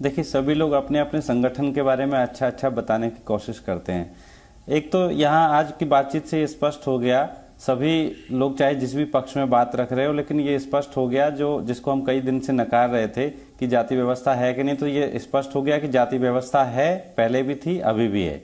देखिए, सभी लोग अपने अपने संगठन के बारे में अच्छा बताने की कोशिश करते हैं। एक तो यहाँ आज की बातचीत से स्पष्ट हो गया, सभी लोग चाहे जिस भी पक्ष में बात रख रहे हो, लेकिन ये स्पष्ट हो गया जो जिसको हम कई दिन से नकार रहे थे कि जाति व्यवस्था है कि नहीं, तो ये स्पष्ट हो गया कि जाति व्यवस्था है, पहले भी थी, अभी भी है।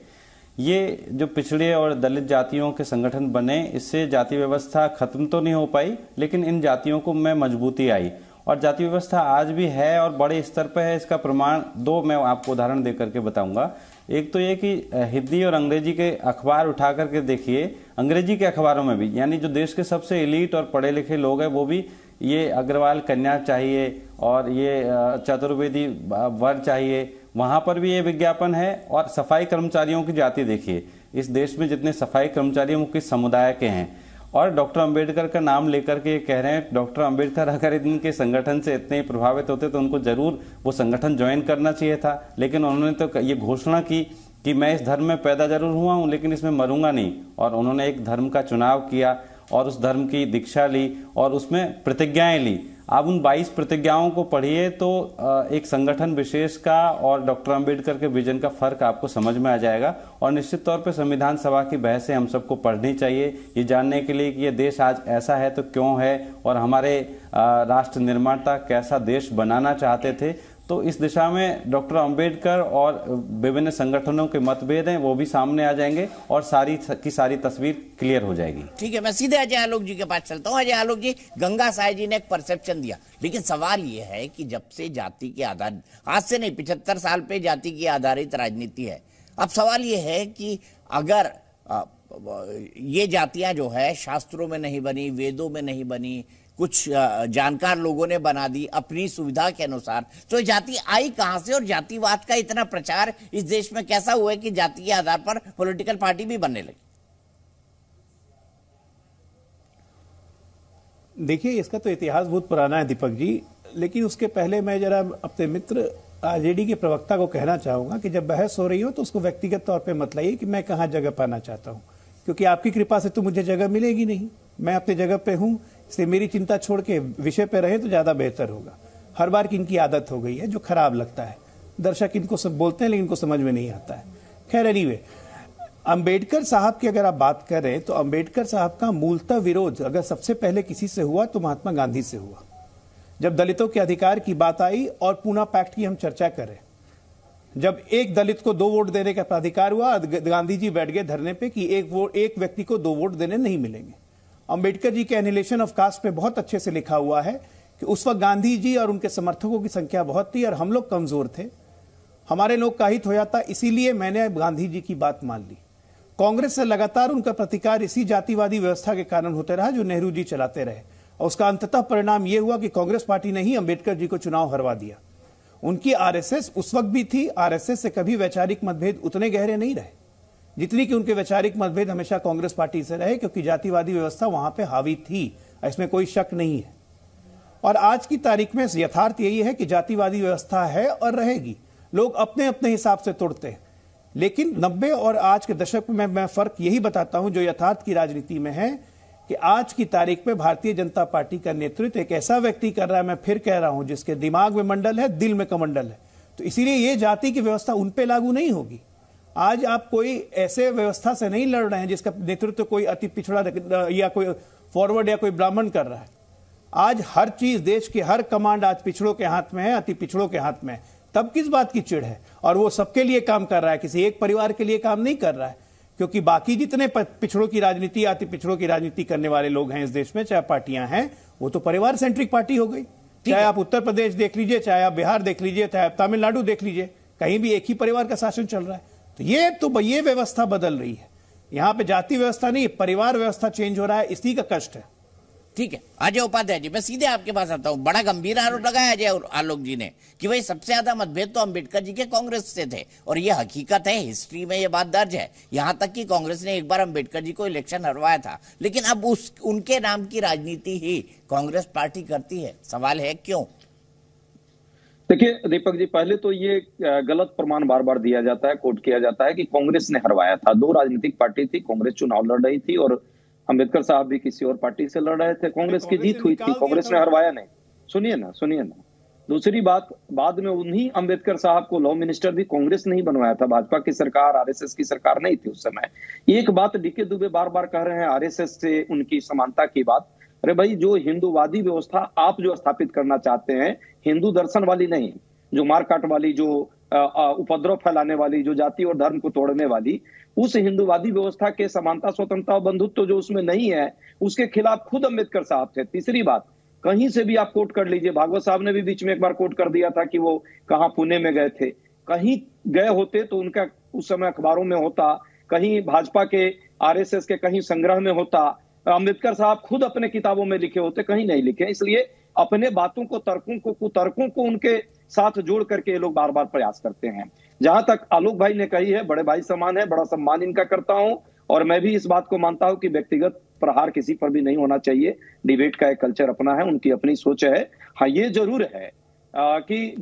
ये जो पिछड़े और दलित जातियों के संगठन बने, इससे जाति व्यवस्था खत्म तो नहीं हो पाई, लेकिन इन जातियों को में मजबूती आई और जाति व्यवस्था आज भी है और बड़े स्तर पर है। इसका प्रमाण दो मैं आपको उदाहरण दे करके बताऊंगा। एक तो ये कि हिंदी और अंग्रेजी के अखबार उठा करके देखिए, अंग्रेजी के अखबारों में भी, यानी जो देश के सबसे एलीट और पढ़े लिखे लोग हैं वो भी ये अग्रवाल कन्या चाहिए और ये चतुर्वेदी वर चाहिए, वहां पर भी ये विज्ञापन है। और सफाई कर्मचारियों की जाति देखिए, इस देश में जितने सफाई कर्मचारी वो किस समुदाय के हैं, और डॉक्टर अंबेडकर का नाम लेकर के कह रहे हैं डॉक्टर अंबेडकर अगर इनके संगठन से इतने प्रभावित होते तो उनको जरूर वो संगठन ज्वाइन करना चाहिए था। लेकिन उन्होंने तो ये घोषणा की कि मैं इस धर्म में पैदा जरूर हुआ हूं लेकिन इसमें मरूंगा नहीं, और उन्होंने एक धर्म का चुनाव किया और उस धर्म की दीक्षा ली और उसमें प्रतिज्ञाएं ली। आप उन 22 प्रतिज्ञाओं को पढ़िए तो एक संगठन विशेष का और डॉक्टर अंबेडकर के विजन का फर्क आपको समझ में आ जाएगा। और निश्चित तौर पे संविधान सभा की बहसें हम सबको पढ़नी चाहिए ये जानने के लिए कि ये देश आज ऐसा है तो क्यों है, और हमारे राष्ट्र निर्माता कैसा देश बनाना चाहते थे। तो इस दिशा में डॉक्टर अंबेडकर और विभिन्न संगठनों के मतभेद हैं वो भी सामने आ जाएंगे और सारी की सारी तस्वीर क्लियर हो जाएगी। ठीक है, मैं सीधे अजय आलोक जी के पास चलता हूँ। अजय आलोक जी, गंगा साय जी ने एक परसेप्शन दिया, लेकिन सवाल ये है कि जब से जाति के आधार, आज से नहीं 75 साल पे जाति की आधारित राजनीति है। अब सवाल ये है कि अगर ये जातियां जो है शास्त्रों में नहीं बनी, वेदों में नहीं बनी, कुछ जानकार लोगों ने बना दी अपनी सुविधा के अनुसार, तो जाति आई कहां से? और जातिवाद का इतना प्रचार इस देश में कैसा हुआ है कि जाति के आधार पर पॉलिटिकल पार्टी भी बनने लगी? देखिए, इसका तो इतिहास बहुत पुराना है दीपक जी, लेकिन उसके पहले मैं जरा अपने मित्र आरजेडी के प्रवक्ता को कहना चाहूंगा कि जब बहस हो रही हो तो उसको व्यक्तिगत तौर पे मत लाइए कि मैं कहां जगह पाना चाहता हूं, क्योंकि आपकी कृपा से तो मुझे जगह मिलेगी नहीं। मैं अपनी जगह पे हूं, इसलिए मेरी चिंता छोड़ के विषय पे रहे तो ज्यादा बेहतर होगा। हर बार की इनकी आदत हो गई है जो खराब लगता है, दर्शक इनको सब बोलते हैं लेकिन इनको समझ में नहीं आता है। खैर, एनीवे, अंबेडकर साहब की अगर आप बात करें तो अंबेडकर साहब का मूलतः विरोध अगर सबसे पहले किसी से हुआ तो महात्मा गांधी से हुआ। जब दलितों के अधिकार की बात आई और पूना पैक्ट की हम चर्चा करें, जब एक दलित को 2 वोट देने का अधिकार हुआ, गांधी जी बैठ गए धरने पे कि एक व्यक्ति को 2 वोट देने नहीं मिलेंगे। अंबेडकर जी के एनिहिलेशन ऑफ कास्ट पे बहुत अच्छे से लिखा हुआ है कि उस वक्त गांधी जी और उनके समर्थकों की संख्या बहुत थी और हम लोग कमजोर थे, हमारे लोग काहित हो जाता, इसीलिए मैंने गांधी जी की बात मान ली। कांग्रेस से लगातार उनका प्रतिकार इसी जातिवादी व्यवस्था के कारण होते रहा जो नेहरू जी चलाते रहे, और उसका अंततः परिणाम यह हुआ कि कांग्रेस पार्टी ने ही अंबेडकर जी को चुनाव हरवा दिया। उनकी आरएसएस उस वक्त भी थी, आरएसएस से कभी वैचारिक मतभेद उतने गहरे नहीं रहे जितनी कि उनके वैचारिक मतभेद हमेशा कांग्रेस पार्टी से रहे, क्योंकि जातिवादी व्यवस्था वहां पे हावी थी, इसमें कोई शक नहीं है। और आज की तारीख में यथार्थ यही है कि जातिवादी व्यवस्था है और रहेगी, लोग अपने अपने हिसाब से तोड़ते हैं। लेकिन 90 और आज के दशक में मैं फर्क यही बताता हूं जो यथार्थ की राजनीति में है कि आज की तारीख में भारतीय जनता पार्टी का नेतृत्व एक ऐसा व्यक्ति कर रहा है, मैं फिर कह रहा हूं, जिसके दिमाग में मंडल है, दिल में कमंडल है। तो इसीलिए ये जाति की व्यवस्था उन पे लागू नहीं होगी। आज आप कोई ऐसे व्यवस्था से नहीं लड़ रहे हैं जिसका नेतृत्व कोई अति पिछड़ा या कोई फॉरवर्ड या कोई ब्राह्मण कर रहा है। आज हर चीज, देश की हर कमांड आज पिछड़ों के हाथ में है, अति पिछड़ों के हाथ में है। तब किस बात की चिढ़ है? और वो सबके लिए काम कर रहा है, किसी एक परिवार के लिए काम नहीं कर रहा है, क्योंकि बाकी जितने पिछड़ों की राजनीति, अति पिछड़ों की राजनीति करने वाले लोग हैं इस देश में, चाहे पार्टियां हैं, वो तो परिवार सेंट्रिक पार्टी हो गई। चाहे आप उत्तर प्रदेश देख लीजिए, चाहे आप बिहार देख लीजिए, चाहे आप तमिलनाडु देख लीजिए, कहीं भी एक ही परिवार का शासन चल रहा है। तो ये व्यवस्था बदल रही है, यहां पे जाति व्यवस्था नहीं, परिवार व्यवस्था चेंज हो रहा है, इसी का कष्ट है। ठीक है, अजय उपाध्याय जी, मैं सीधे आपके पास आता हूं। बड़ा गंभीर आरोप लगाया अजय आलोक जी ने कि भाई सबसे ज्यादा मतभेद तो अंबेडकर जी के कांग्रेस से थे, और ये हकीकत है, हिस्ट्री में ये बात दर्ज है। यहां तक कि कांग्रेस ने एक बार अंबेडकर जी को इलेक्शन हरवाया था, लेकिन अब उनके नाम की राजनीति ही कांग्रेस पार्टी करती है। सवाल है क्यों? देखिए दीपक जी, पहले तो ये गलत प्रमाण बार बार दिया जाता है, कोट किया जाता है कि कांग्रेस ने हरवाया था। 2 राजनीतिक पार्टी थी, कांग्रेस चुनाव लड़ रही थी और अंबेडकर साहब भी किसी और पार्टी से लड़ रहे थे। कांग्रेस की जीत हुई थी, कांग्रेस ने हरवाया नहीं। सुनिए ना। दूसरी बात, बाद में उन्हीं अंबेडकर साहब को लॉ मिनिस्टर भी कांग्रेस ने ही बनवाया था, भाजपा की सरकार, आरएसएस की सरकार नहीं थी उस समय। एक बात डीके दुबे बार बार कह रहे हैं आरएसएस से उनकी समानता की बात। अरे भाई, जो हिंदूवादी व्यवस्था आप जो स्थापित करना चाहते हैं, हिंदू दर्शन वाली नहीं, जो मारकाट वाली, जो उपद्रव फैलाने वाली, जो जाति और धर्म को तोड़ने वाली, उस हिंदूवादी व्यवस्था के समानता, स्वतंत्रता और बंधुत्व जो उसमें नहीं है, उसके खिलाफ खुद अंबेडकर साहब थे। तीसरी बात, कहीं से भी आप कोट कर लीजिए। भागवत साहब ने भी बीच में एक बार कोट कर दिया था कि वो कहाँ पुणे में गए थे। कहीं गए होते तो उनका उस समय अखबारों में होता, कहीं भाजपा के आरएसएस के कहीं संग्रह में होता, अम्बेडकर साहब खुद अपने किताबों में लिखे होते, कहीं नहीं लिखे। इसलिए अपने बातों को, तर्कों को, कुतर्कों को उनके साथ जोड़ करके ये लोग बार बार प्रयास करते हैं। जहां तक आलोक भाई ने कही है, बड़े भाई समान है, बड़ा सम्मान इनका करता हूं और मैं भी इस बात को मानता हूं कि व्यक्तिगत प्रहार किसी पर भी नहीं होना चाहिए। डिबेट का एक कल्चर अपना है, उनकी अपनी सोच है। हाँ, ये जरूर है कि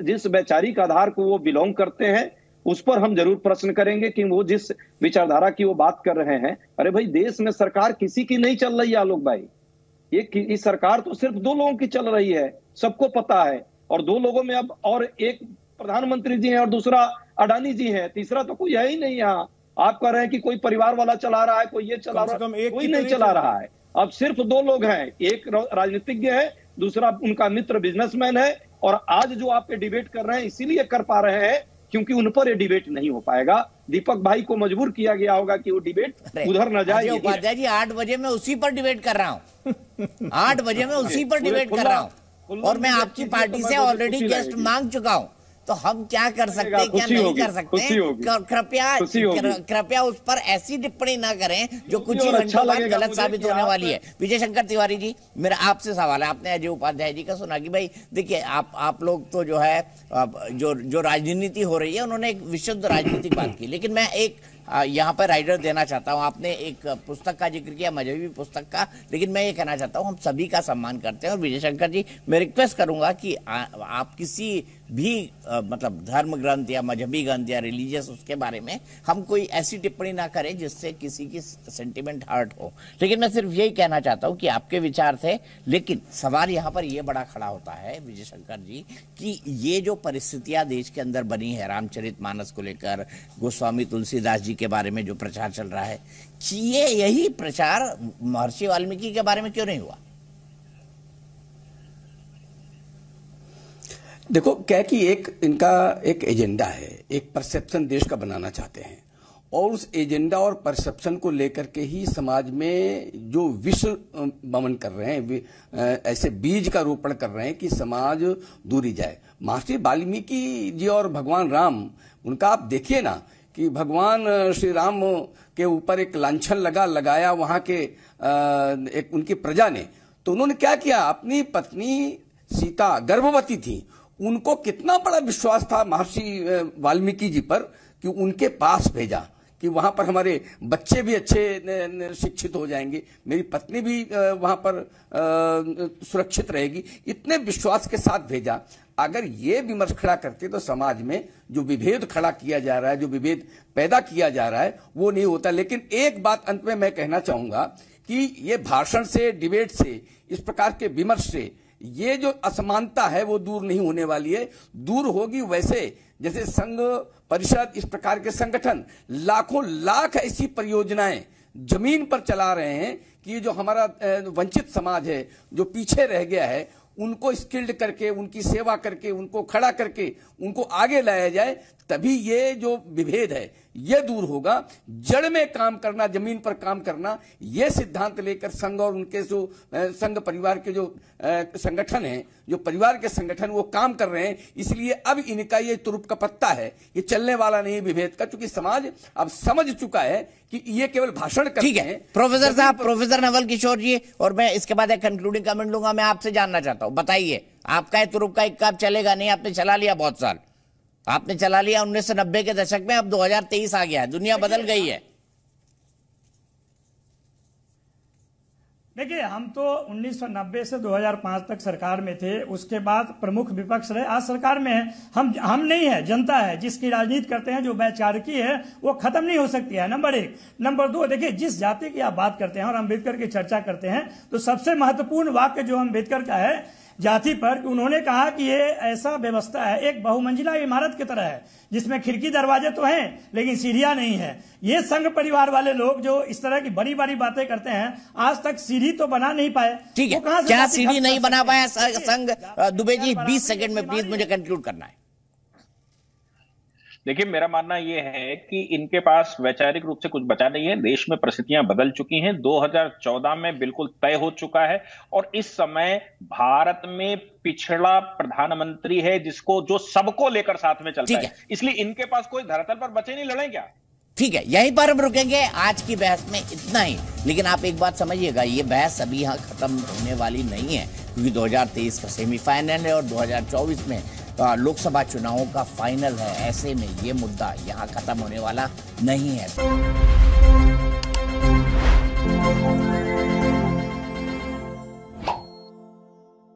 जिस वैचारिक आधार को वो बिलोंग करते हैं उस पर हम जरूर प्रश्न करेंगे कि वो जिस विचारधारा की वो बात कर रहे हैं। अरे भाई, देश में सरकार किसी की नहीं चल रही है आलोक भाई, ये सरकार तो सिर्फ 2 लोगों की चल रही है, सबको पता है। और 2 लोगों में अब और एक प्रधानमंत्री जी हैं और दूसरा अडानी जी हैं, तीसरा तो कोई है ही नहीं यहाँ। आप कह रहे हैं कि कोई परिवार वाला चला रहा है, कोई ये चला रहा है, कोई नहीं चला रहा है। अब सिर्फ 2 लोग हैं, एक राजनीतिज्ञ है, दूसरा उनका मित्र बिजनेसमैन है। और आज जो आप पे डिबेट कर रहे हैं इसीलिए कर पा रहे हैं क्योंकि उन पर ये डिबेट नहीं हो पाएगा। दीपक भाई को मजबूर किया गया होगा कि वो डिबेट उधर न जाए। उपाध्याय जी, 8 बजे मैं उसी पर डिबेट कर रहा हूँ 8 बजे मैं उसी पर डिबेट कर रहा हूँ और मैं आपकी पार्टी से ऑलरेडी गेस्ट मांग चुका हूँ। तो हम क्या कर सकते हैं, क्या नहीं कर सकते? कृपया उस पर ऐसी टिप्पणी ना करें जो कुछ ही घंटों बाद गलत साबित होने वाली है। विजय शंकर तिवारी जी, मेरा आपसे सवाल है। आपने अजय उपाध्याय जी का सुना कि भाई देखिए, आप लोग तो जो है जो राजनीति हो रही है उन्होंने एक विशुद्ध राजनीतिक बात की, लेकिन मैं एक यहाँ पर राइडर देना चाहता हूँ। आपने एक पुस्तक का जिक्र किया, मजहबी पुस्तक का, लेकिन मैं ये कहना चाहता हूँ हम सभी का सम्मान करते हैं। और विजय शंकर जी, मैं रिक्वेस्ट करूंगा कि आप किसी भी मतलब धर्म ग्रंथ या मजहबी ग्रंथ या रिलीजियस उसके बारे में हम कोई ऐसी टिप्पणी ना करें जिससे किसी की सेंटिमेंट हर्ट हो। लेकिन मैं सिर्फ यही कहना चाहता हूँ कि आपके विचार थे, लेकिन सवाल यहाँ पर यह बड़ा खड़ा होता है विजय शंकर जी कि ये जो परिस्थितियां देश के अंदर बनी है रामचरितमानस को लेकर, गोस्वामी तुलसीदास जी के बारे में जो प्रचार चल रहा है, कि ये यही प्रचार महर्षि वाल्मीकि के बारे में क्यों नहीं हुआ? देखो, क्या कि इनका एक एजेंडा है, एक परसेप्शन देश का बनाना चाहते हैं और उस एजेंडा और परसेप्शन को लेकर के ही समाज में जो विश्व बमन कर रहे हैं, ऐसे बीज का रोपण कर रहे हैं कि समाज दूरी जाए। महर्षि वाल्मीकि जी और भगवान राम, उनका आप देखिए ना कि भगवान श्री राम के ऊपर एक लांछन लगाया वहां के एक उनकी प्रजा ने, तो उन्होंने क्या किया, अपनी पत्नी सीता गर्भवती थी, उनको कितना बड़ा विश्वास था महर्षि वाल्मीकि जी पर कि उनके पास भेजा कि वहां पर हमारे बच्चे भी अच्छे शिक्षित हो जाएंगे, मेरी पत्नी भी वहां पर सुरक्षित रहेगी, इतने विश्वास के साथ भेजा। अगर ये विमर्श खड़ा करते तो समाज में जो विभेद खड़ा किया जा रहा है, जो विभेद पैदा किया जा रहा है, वो नहीं होता। लेकिन एक बात अंत में मैं कहना चाहूंगा कि ये भाषण से, डिबेट से, इस प्रकार के विमर्श से ये जो असमानता है वो दूर नहीं होने वाली है। दूर होगी वैसे जैसे संघ परिषद, इस प्रकार के संगठन लाखों लाख ऐसी परियोजनाएं जमीन पर चला रहे हैं कि जो हमारा वंचित समाज है, जो पीछे रह गया है, उनको स्किल्ड करके, उनकी सेवा करके, उनको खड़ा करके उनको आगे लाया जाए, तभी ये जो विभेद है ये दूर होगा। जड़ में काम करना, जमीन पर काम करना, ये सिद्धांत लेकर संघ और उनके जो संघ परिवार के जो संगठन हैं, जो परिवार के संगठन, वो काम कर रहे हैं। इसलिए अब इनका ये तुरुप का पत्ता है, ये चलने वाला नहीं विभेद का, क्योंकि समाज अब समझ चुका है कि ये केवल भाषण करते हैं। प्रोफेसर साहब, प्रोफेसर नवल किशोर जी, और मैं इसके बाद एक कंक्लूडिंग कमेंट लूंगा। मैं आपसे जानना चाहता हूं, बताइए आपका ये तुरुप का इक्का चलेगा नहीं? आपने चला लिया बहुत साल, आपने चला लिया 1990 के दशक में, अब 2023 आ गया है, दुनिया बदल गई है। देखिए, हम तो 1990 से 2005 तक सरकार में थे, उसके बाद प्रमुख विपक्ष रहे, आज सरकार में है। हम नहीं है, जनता है जिसकी राजनीति करते हैं। जो वैचारिकी है वो खत्म नहीं हो सकती है, नंबर 1। नंबर 2, देखिए जिस जाति की आप बात करते हैं और अम्बेडकर की चर्चा करते हैं, तो सबसे महत्वपूर्ण वाक्य जो अम्बेडकर का है जाति पर, उन्होंने कहा कि ये ऐसा व्यवस्था है, एक बहुमंजिला इमारत की तरह है जिसमें खिड़की दरवाजे तो हैं लेकिन सीढ़ियां नहीं है। ये संघ परिवार वाले लोग जो इस तरह की बड़ी बड़ी बातें करते हैं, आज तक सीढ़ी तो बना नहीं पाए। ठीक है, क्या सीढ़ी नहीं बना पाया संघ? दुबे जी 20 सेकंड में प्लीज मुझे कंक्लूड करना है। देखिए, मेरा मानना यह है कि इनके पास वैचारिक रूप से कुछ बचा नहीं है। देश में परिस्थितियां बदल चुकी हैं। 2014 में बिल्कुल तय हो चुका है और इस समय भारत में पिछड़ा प्रधानमंत्री है जिसको जो सबको लेकर साथ में चलता है। इसलिए इनके पास कोई धरातल पर बचे नहीं, लड़ें क्या? ठीक है, यहीं पर हम रुकेंगे आज की बहस में, इतना ही। लेकिन आप एक बात समझिएगा, ये बहस अभी यहाँ खत्म होने वाली नहीं है, क्योंकि 2023 का सेमीफाइनल है और 2024 में लोकसभा चुनावों का फाइनल है। ऐसे में ये मुद्दा यहाँ खत्म होने वाला नहीं है।